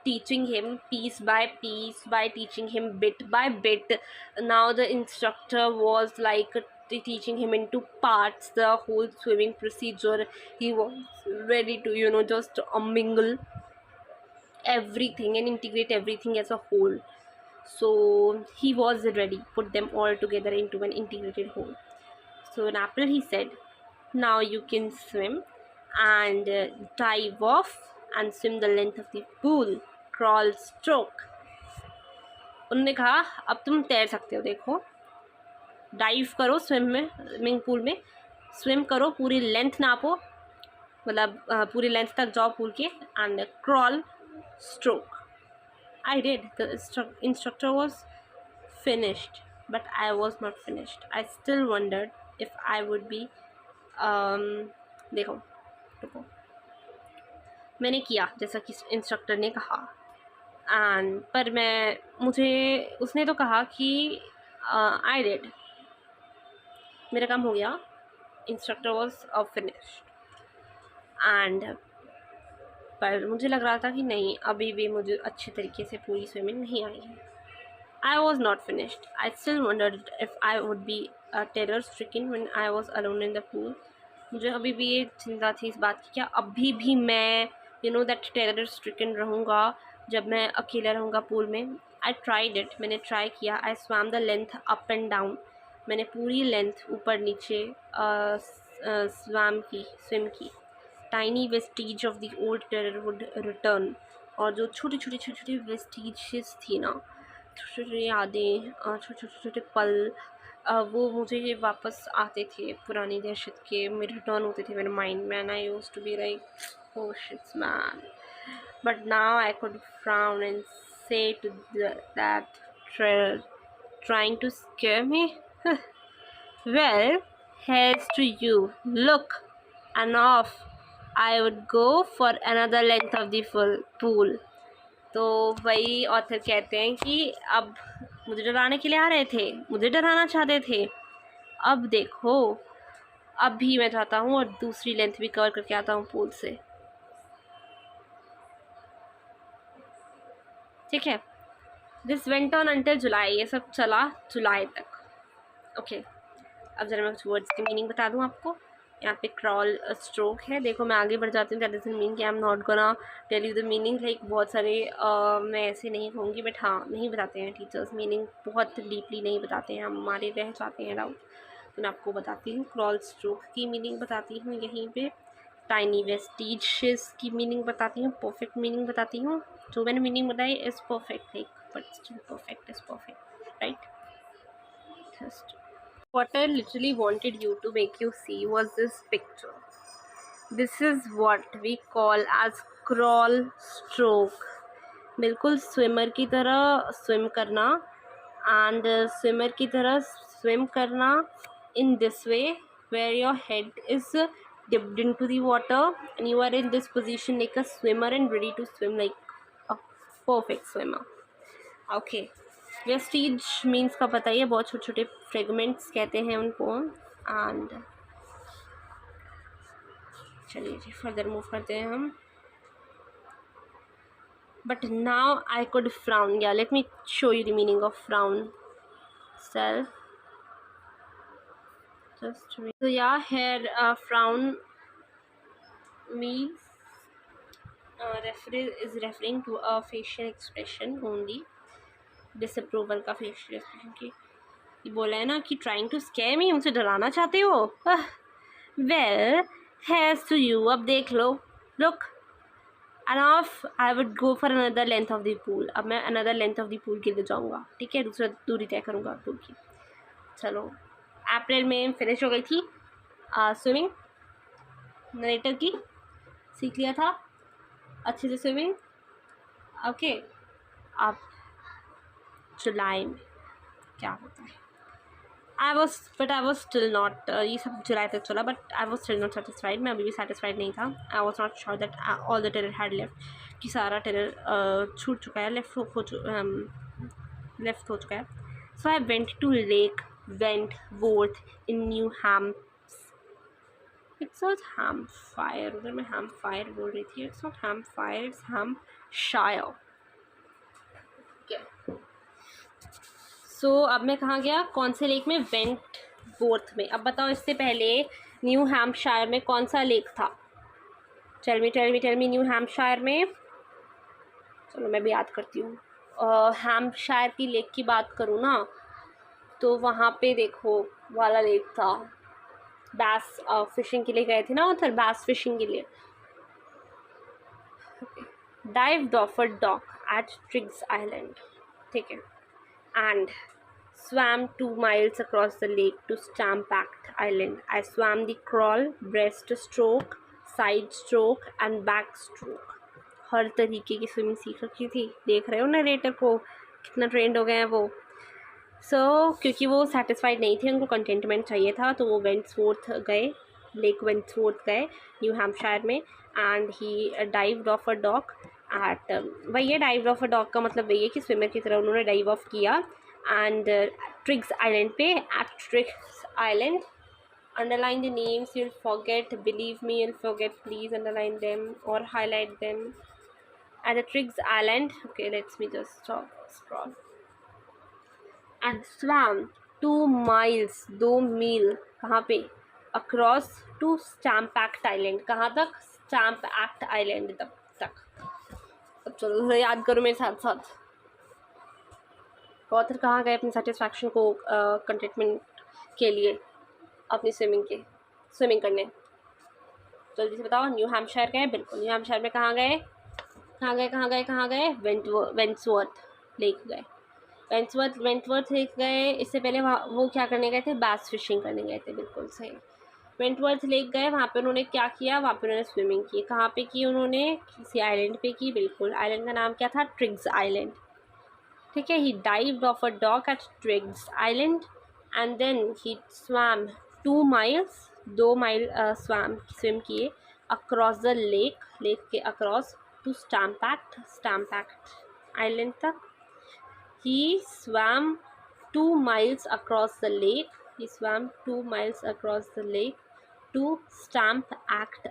teaching him piece by piece, by teaching him bit by bit, now the instructor was like teaching him into parts the whole swimming procedure. He was ready to just mingle everything and integrate everything as a whole. So he was ready, put them all together into an integrated whole. So in April he said, now you can swim, and dive off and swim the length of the pool, crawl, stroke. उन्होंने कहा अब तुम तैर सकते हो. देखो, डाइव करो स्विमिंग पूल में, स्विम करो, पूरी लेंथ नापो, मतलब पूरी लेंथ तक जाओ पूल के, and crawl, stroke. I did. The instructor was finished, but I was not finished. I still wondered if I would be देखो, रुको, मैंने किया जैसा कि इंस्ट्रक्टर ने कहा, एंड पर मुझे उसने तो कहा कि आई डिड, मेरा काम हो गया. इंस्ट्रक्टर वॉज फिनिश्ड, एंड पर मुझे लग रहा था कि नहीं, अभी भी मुझे अच्छे तरीके से पूरी स्विमिंग नहीं आई है. I was not finished. I still wondered if I would be terror stricken when I was alone in the pool. मुझे अभी भी ये चिंता थी इस बात की, क्या अभी भी मैं दैट टेरर स्ट्रिकन रहूँगा जब मैं अकेला रहूँगा पूल में. आई ट्राइड इट, मैंने ट्राई किया. आई swum the length up and down, मैंने पूरी लेंथ ऊपर नीचे स्विम की. Tiny Vestige of the old terror would return, और जो छोटी छोटी वेस्टीजेस थी ना, छोटे छोटे यादें, छोटे छोटे पल, वो मुझे वापस आते थे, पुरानी दहशत के मेरे रिटर्न होते थे मेरे माइंड में. And I used to be like oh shits man, but now I could frown and say to that trying to scare me. Well, here's to you. Look, and off I would go for another length of the full pool. तो वही ऑथर कहते हैं कि अब मुझे डराने के लिए आ रहे थे, मुझे डराना चाहते थे, अब देखो, अब भी मैं चाहता हूँ और दूसरी लेंथ भी कवर करके आता हूँ पूल से. ठीक है. दिस वेंट ऑन अंटिल जुलाई, ये सब चला जुलाई तक. ओके, अब जरा मैं कुछ वर्ड्स की मीनिंग बता दूँ आपको. यहाँ पे क्रॉल स्ट्रोक है. देखो, मैं आगे बढ़ जाती हूँ. दैट डजंट मीन कि I am not gonna tell you the meaning. Like बहुत सारे मैं ऐसे नहीं कहूँगी, बट हाँ, नहीं बताते हैं टीचर्स मीनिंग, बहुत डीपली नहीं बताते हैं, हमारे रह जाते हैं डाउट. तो मैं आपको बताती हूँ. क्रॉल स्ट्रोक की मीनिंग बताती हूँ यहीं पे. टाइनी वेस्टीजेस की मीनिंग बताती हूँ. परफेक्ट मीनिंग बताती हूँ. जो मैंने मीनिंग बताई is perfect, like, but still perfect is perfect, right. What I literally wanted you to make you see was this picture. This is what we call as crawl stroke. बिल्कुल स्विमर की तरह स्विम करना, एंड स्विमर की तरह स्विम करना in this way, where your head is dipped into the water and you are in this position like a swimmer and ready to swim like a perfect swimmer. Okay. Vestige means का पता ही है, बहुत छोटे छोटे फ्रेगमेंट्स कहते हैं उनको. एंड चलिए जी, फर्दर मूव करते हैं हम. But now I could frown. Yeah let me show you the meaning of frown. Self Just wait. So yeah, here frown means referring to a facial expression only. Disapproval का facial expression की ये बोला है ना कि trying to scare me, मुझे डराना चाहते हो? Well, here's to you. अब देख लो. Look. Enough. I would go for another length of the pool. अब मैं another length of the pool के लिए जाऊँगा. ठीक है, दूसरा दूरी तय करूँगा pool की. चलो, अप्रैल में फिनिश हो गई थी स्विमिंग. नरेटर की सीख लिया था अच्छे से स्विमिंग. ओके, अब जुलाई में क्या होता है? I was still not ये सब जुलाई तक चला, but I was still not satisfied. मैं अभी भी satisfied नहीं था. I was not sure that all the terror had left, कि सारा terror छूट चुका है, left हो चुका है. So I went to Lake Wentworth in New Hampshire. It's not Hampshire, उधर मैं Hampshire बोल रही थी. It's not Hampshire, it's Hampshire. Okay. सो अब मैं कहाँ गया? कौन से लेक में? वेंटवोर्थ में. अब बताओ, इससे पहले न्यू हैम्पशायर में कौन सा लेक था? टेल मी न्यू हैम्पशायर में. चलो मैं भी याद करती हूँ. हैम्पशायर की लेक की बात करूँ ना, तो वहाँ पे देखो वाला लेक था. बैस फिशिंग के लिए गए थे ना उधर, बैस फिशिंग के लिए. Dived off a dock at Triggs Island. ठीक है. And swam 2 miles across the lake to Stampact Island. I swam the crawl, breaststroke, side stroke and backstroke. हर तरीके की स्विमिंग सीख रखी थी. देख रहे हो नरेटर को कितना ट्रेंड हो गए हैं वो. क्योंकि वो सेटिस्फाइड नहीं थे, उनको कंटेंटमेंट चाहिए था, तो वो वेंट्सवोर्थ गए, लेक वेंट्सवोर्थ गए न्यू हैम्पशायर में. And he dived off a dock at, वही है डाइव ऑफ अ डॉग का मतलब वही है कि स्विमर की तरह उन्होंने डाइव ऑफ किया. एंड ट्रिग्स आइलैंड पे, at Triggs Island. Underline the names, you'll forget, believe me you'll forget, please underline them और highlight them. At the Triggs Island. Okay, let's me just scroll. And swam 2 miles, 2 मील. कहाँ पे? Across to Stamp Act Island. कहाँ तक? स्टैम्पैक्ट आइलैंड तक. अब चलो थोड़ा याद करो मेरे साथ साथ. ऑथर कहाँ गए अपनी सेटिस्फैक्शन को कंटेंटमेंट के लिए अपनी स्विमिंग करने? जल्दी से बताओ. न्यू हैम्पशायर गए. बिल्कुल, न्यू हैम्पशायर में कहाँ गए? वेंट्सवर्थ लेक गए. वेंट्सवर्थ लेक गए. इससे पहले वहाँ वो क्या करने गए थे? बैस फिशिंग करने गए थे. बिल्कुल सही. वेंटवर्थ लेक गए. वहाँ पे उन्होंने क्या किया? वहाँ पे उन्होंने स्विमिंग की. कहाँ पे की उन्होंने? किसी आइलैंड पे की. बिल्कुल, आइलैंड का नाम क्या था? Triggs Island. ठीक है. He dived off a dock at Triggs Island and then he swam 2 miles, 2 mile swim किए अक्रॉस द लेक के अक्रॉस टू स्टैम्पैक्ट आइलैंड तक. He swam 2 miles across the lake. He swam 2 miles across the lake to Stampact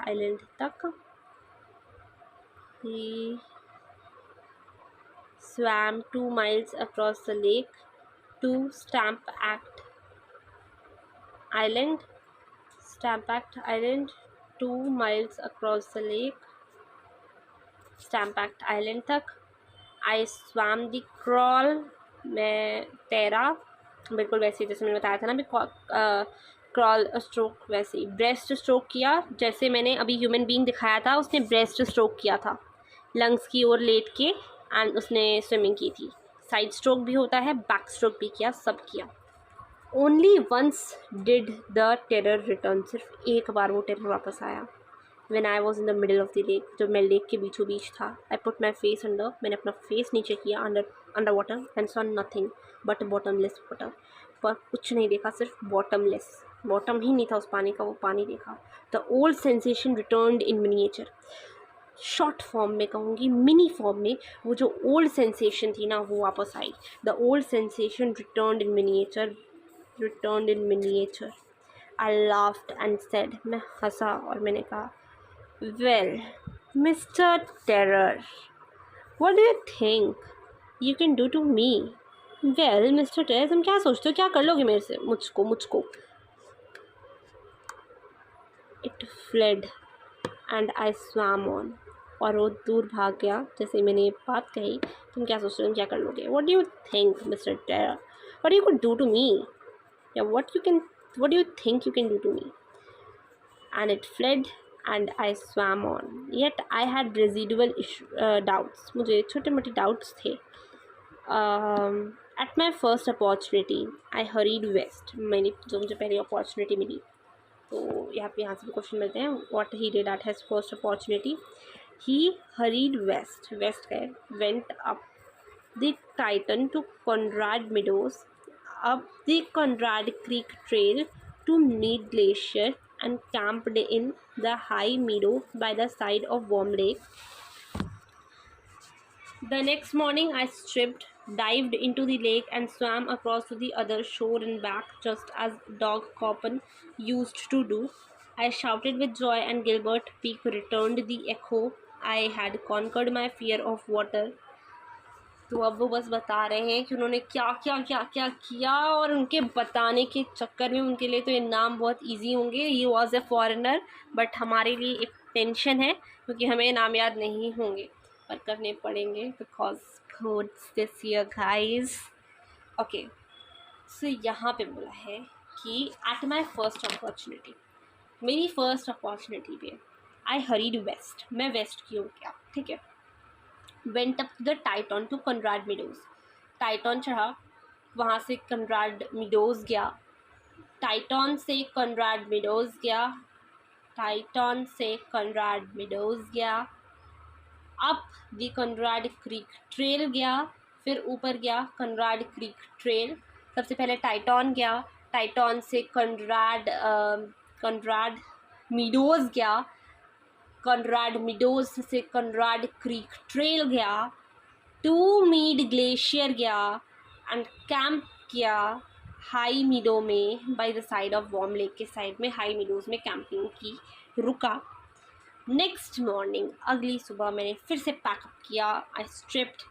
Island तक. He swam 2 miles across the lake to Stampact Island. 2 miles across the lake, Stampact Island तक. I swam the crawl. मैं तैरा. बिल्कुल वैसे ही जैसे मैंने बताया था ना अभी, क्रॉल स्ट्रोक वैसे ही. ब्रेस्ट स्ट्रोक किया जैसे मैंने अभी ह्यूमन बीइंग दिखाया था, उसने ब्रेस्ट स्ट्रोक किया था लंग्स की ओर लेट के, एंड उसने स्विमिंग की थी. साइड स्ट्रोक भी होता है, बैक स्ट्रोक भी किया, सब किया. Only once did the terror return. सिर्फ एक बार वो टेरर वापस आया. When I was in the middle of the lake, जब मैं लेक के बीचों बीच था. I put my face under, मैंने अपना फेस नीचे किया under water and saw nothing but bottomless water. पर कुछ नहीं देखा, सिर्फ bottomless. बॉटम ही नहीं था उस पानी का, वो पानी देखा. The old sensation returned in miniature. Short form में कहूँगी, मिनी फॉर्म में वो जो ओल्ड सेंसेशन थी ना वो वापस आई. The old sensation return in miniature. I laughed and said. मैं हंसा और मैंने कहा, well, Mr. Terror, what do you think you can do to me? Well mister terrace, तुम क्या सोचते हो, क्या कर लोगे मेरे से, मुझको it fled and I swum on, और वो दूर भाग गया। जैसे मैंने ये बात कही, तुम क्या सोचते हो, तुम क्या कर लोगे? What do you think Mr Terror, what you could do to me, या what do you think you can do to me? And it fled and I swam on. Yet I had residual doubts. मुझे छोटे मोटे doubts थे. At my first opportunity, I hurried west. जो मुझे पहली opportunity मिली, तो यहाँ से भी क्वेश्चन मिलते हैं. What he did at his first opportunity, he hurried west. West गए, went up the Titan to Conrad Meadows, up the Conrad Creek Trail to Mead Glacier, and camped in the high meadow by the side of Warm Lake. The next morning I stripped, dived into the lake, and swam across to the other shore and back, just as Dog Coppen used to do. I shouted with joy, and Gilbert Peak returned the echo. I had conquered my fear of water. तो अब वो बस बता रहे हैं कि उन्होंने क्या क्या क्या क्या किया, और उनके बताने के चक्कर में उनके लिए तो ये नाम बहुत इजी होंगे. He was a foreigner, but हमारे लिए एक टेंशन है क्योंकि हमें नाम याद नहीं होंगे, पर करने पड़ेंगे because codes this year guys. Okay, so यहाँ पे बोला है कि एट माई फर्स्ट अपॉर्चुनिटी, मेरी फर्स्ट अपॉर्चुनिटी पे आई हरीड वेस्ट, मैं वेस्ट की हूँ क्या, ठीक है. Went up the Tieton to Conrad Meadows, Tieton चढ़ा, वहाँ से कॉनराड मीडोज गया, टाइटॉन से कॉनराड मीडोज गया, टाइटॉन से कॉनराड मीडोज गया, up the Conrad Creek trail गया, फिर ऊपर गया कॉनराड क्रीक ट्रेल. सबसे पहले टाइटॉन गया, टाइटॉन से कॉनराड मीडोज गया, कॉनराड मीडोज से कॉनराड क्रीक ट्रेल गया, टू मीड ग्लेशियर गया, एंड कैंप किया हाई मीडो में by the side of warm lake के साइड में, हाई मीडोज में कैंपिंग की, रुका. नेक्स्ट मॉर्निंग, अगली सुबह मैंने फिर से पैकअप किया. I stripped,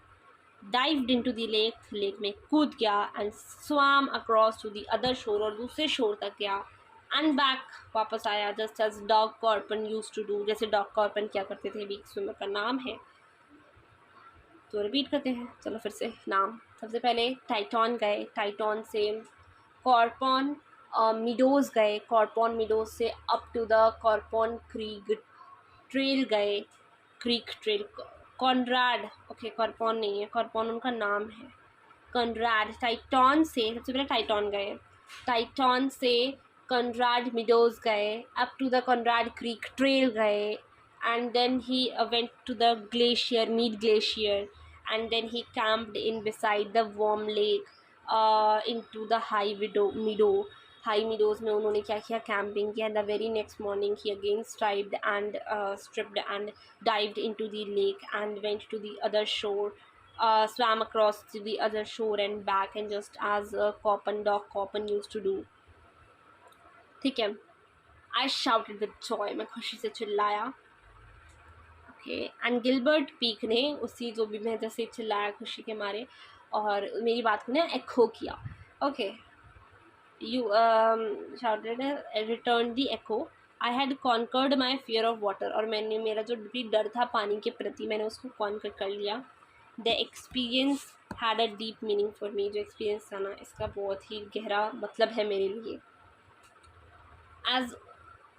dived into the lake, lake में कूद गया, एंड स्वाम अक्रॉस टू द अदर शोर, और दूसरे शोर तक गया, एंड बैक, वापस आया, just as Doug Corpron use to do, जैसे डॉग कॉर्पन क्या करते थे, वीक स्विमर का नाम है. तो रिपीट करते हैं, चलो फिर से नाम. सबसे पहले टाइटॉन गए, टाइटॉन से कॉर्पन मीडोज गए, कॉर्पन मीडोज से up to the Corpron Creek Trail गए, Creek Trail. Conrad, okay Corpron नहीं है, कॉर्पन उनका नाम है, कॉनराड. टाइटॉन से, सबसे पहले टाइटॉन गए, टाइटॉन से कॉनराड मीडोज गए, up to the Conrad Creek Trail गए, and then he went to the glacier, Mead glacier, and then he camped in beside the warm lake, in to the high meadow. High meadows में उन्होंने क्या किया, कैंपिंग किया. The very next morning he again striped and stripped and dived into the lake and went to the other shore, swam across to the other shore and back, and just as dog Coppen used to do. ठीक है. I shouted with joy, मैं खुशी से चिल्लाया. ओके, एंड गिलबर्ट पीक ने उसी जो भी मैं जैसे चिल्लाया खुशी के मारे, और मेरी बात को ना echo किया. Okay, you shouted, returned the echo. I had conquered my fear of water, और मैंने मेरा जो भी डर था पानी के प्रति, मैंने उसको कॉन्कर कर लिया. The experience had a deep meaning for me, जो एक्सपीरियंस था ना, इसका बहुत ही गहरा मतलब है मेरे लिए. As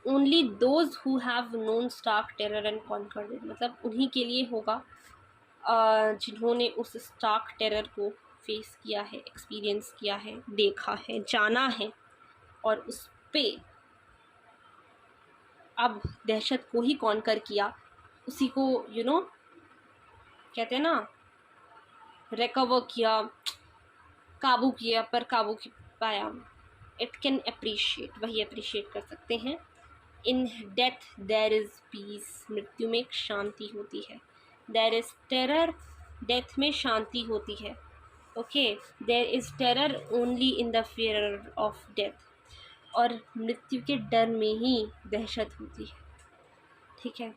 only those who have known stark terror and conquered it, मतलब उन्हीं के लिए होगा जिन्होंने उस स्टार्क टेरर को फेस किया है, एक्सपीरियंस किया है, देखा है, जाना है, और उस पे अब दहशत को ही कॉन्कर किया, उसी को कहते हैं ना, रिकवर किया, काबू किया, पर काबू पाया. इट कैन अप्रिशिएट, वही अप्रिशिएट कर सकते हैं. In death there is peace, मृत्यु में एक शांति होती है. देयर इज़ टेरर, डेथ में शांति होती है. Okay, there is terror only in the fear of death, और मृत्यु के डर में ही दहशत होती है. ठीक है.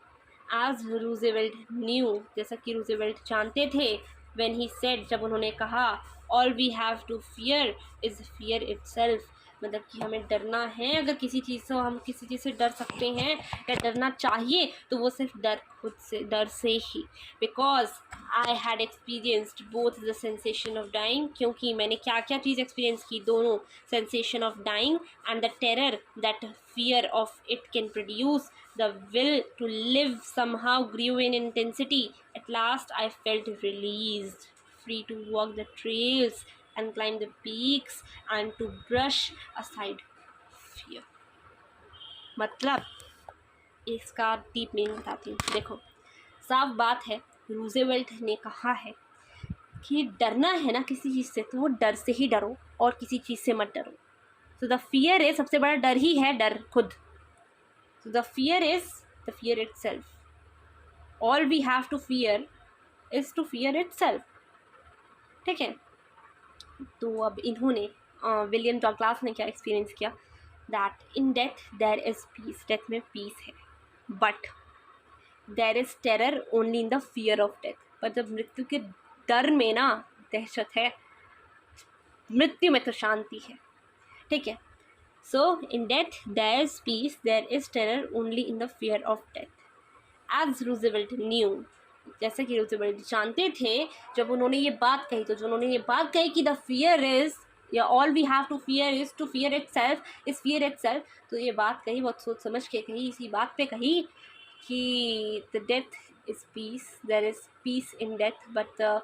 एज रूजेवेल्ट न्यू, जैसा कि रूजेवेल्ट जानते थे, when he said, जब उन्होंने कहा, all we have to fear is fear itself, मतलब कि हमें डरना है, अगर किसी चीज़ से हम किसी चीज़ से डर सकते हैं या डरना चाहिए तो वो सिर्फ खुद से डर से ही, because I had experienced both the sensation of dying, क्योंकि मैंने क्या क्या चीज़ एक्सपीरियंस की, दोनों, sensation of dying and the terror that fear of it can produce, the will to live somehow grew in intensity. At last I felt released, free to walk the trails and climb the peaks and to brush aside fear. मतलब इसका डीप मीनिंग बताती हूँ। देखो, साफ बात है, रूज़वेल्ट ने कहा है कि डरना है ना किसी चीज़ से, तो वो डर से ही डरो और किसी चीज़ से मत डरो। तो द फियर है, सबसे बड़ा डर ही है डर खुद। So the fear is the fear itself. All we have to fear is to fear itself. ठीक है। तो अब इन्होंने विलियम डगलास ने क्या एक्सपीरियंस किया, that in death there is peace, death में पीस है, but there is terror only in the fear of death, पर जब मृत्यु के डर में ना दहशत है, मृत्यु में तो शांति है। ठीक है। So in death there is peace, there is terror only in the fear of death. As Roosevelt knew, जैसे कि रूजवेल्ट जानते थे, जब उन्होंने ये बात कही, तो जो उन्होंने ये बात कही कि द फियर इज, या all we have to fear is to fear itself, is fear itself, तो ये बात कही, बहुत सोच समझ के कही, इसी बात पे कही कि the death is peace, there is peace in death, but the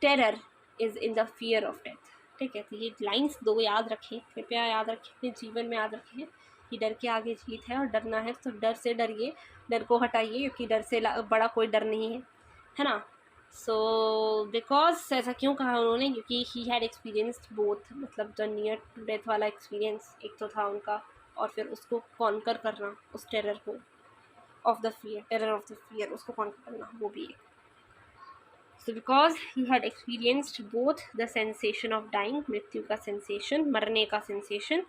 terror is in the fear of death. ठीक है। तो ये लाइंस दो याद रखें, कृपया याद रखें, अपने जीवन में याद रखें कि डर के आगे जीत है, और डरना है तो डर से डरिए, डर को हटाइए, क्योंकि डर से बड़ा कोई डर नहीं है ना। सो बिकॉज ऐसा क्यों कहा उन्होंने, क्योंकि ही हैड एक्सपीरियंस्ड बोथ, मतलब द नियर टू डेथ वाला एक्सपीरियंस एक तो था उनका, और फिर उसको कॉन्कर करना, उस टेरर को, of the fear, terror of the fear, उसको कॉन्कर करना, वो भी एक। So because he had experienced both the sensation of dying, मृत्यु का sensation, मरने का sensation,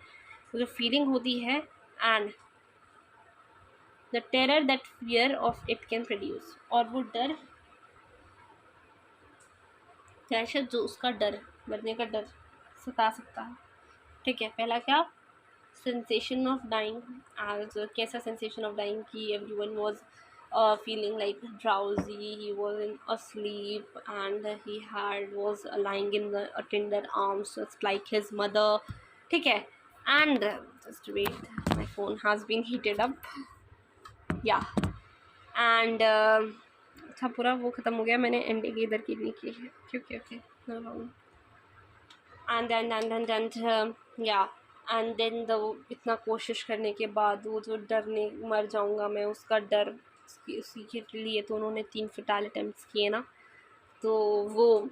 जो feeling होती है, and the terror that fear of it can produce, और वो डर, दहशत जो उसका डर, मरने का डर सता सकता है। ठीक है। पहला क्या, sensation of dying, as कैसा sensation of dying कि everyone was feeling like drowsy, he was asleep, and he was lying in the tender arms just like his mother. ठीक है। and just wait, my phone has been heated up, yeah, and अच्छा पूरा वो ख़त्म हो गया, मैंने एंडिंग इधर की नहीं की है, क्योंकि no problem. and then yeah, and then इतना कोशिश करने के बाद वो जो डरने मर जाऊंगा मैं, उसका डर, उसी के लिए तो उन्होंने 3 फेटाइल अटेम्प्ट्स किए ना। तो वो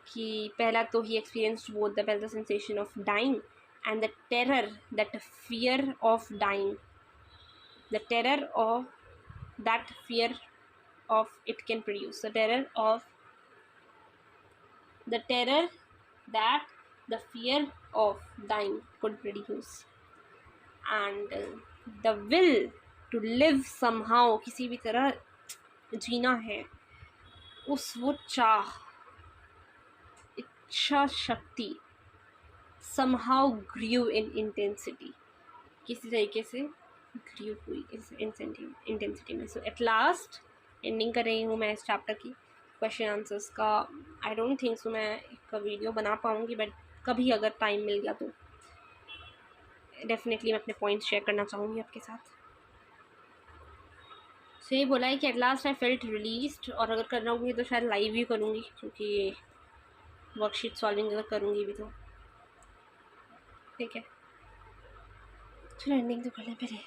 कि पहला तो ही एक्सपीरियंस्ड बोथ द पहला sensation of dying and the terror that fear of dying, the terror of that fear of it can produce, the terror that the fear of dying could produce, and the will to live somehow, किसी भी तरह जीना है, उस वो चाह, इच्छा शक्ति, somehow grew in intensity, किसी तरीके से grew हुई इस इंटेंसिटी में। सो एट लास्ट एंडिंग कर रही हूँ मैं इस चैप्टर की, क्वेश्चन आंसर्स का। आई डोंट थिंक सो मैं एक वीडियो बना पाऊँगी, बट कभी अगर टाइम मिल गया तो डेफिनेटली मैं अपने पॉइंट्स शेयर करना चाहूँगी आपके साथ। सो ये बोला है कि eight last I felt released, और अगर करना होगी तो शायद लाइव ही करूँगी, क्योंकि वर्कशीट सॉल्विंग अगर करूँगी भी तो ठीक है। चलो एंडिंग तो कर लें पहले।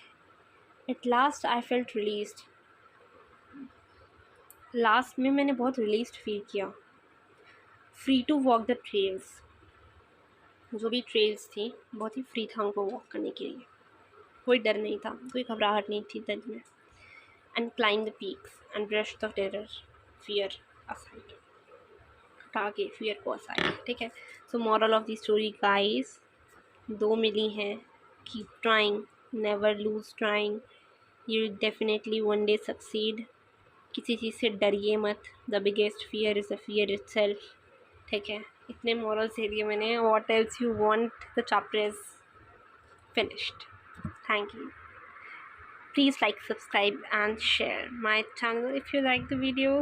At last I felt released, last में मैंने बहुत रिलीज्ड फील किया। Free to walk the trails, जो भी ट्रेल्स थी बहुत ही फ्री था उनको वॉक करने के लिए, कोई डर नहीं था, कोई घबराहट नहीं थी दिल में। And climb the peaks and brush the terror fear aside, हटा के फियर को असाइड। ठीक है। So moral of the story guys, 2 मिली हैं, keep trying, never lose trying, you definitely one day succeed. किसी चीज़ से डरिए मत, the biggest fear is the fear itself. ठीक है, इतने मॉरल्स दे दिए मैंने। What else you want, the chapter is finished. Thank you. Please like, subscribe and share my channel if you like the video.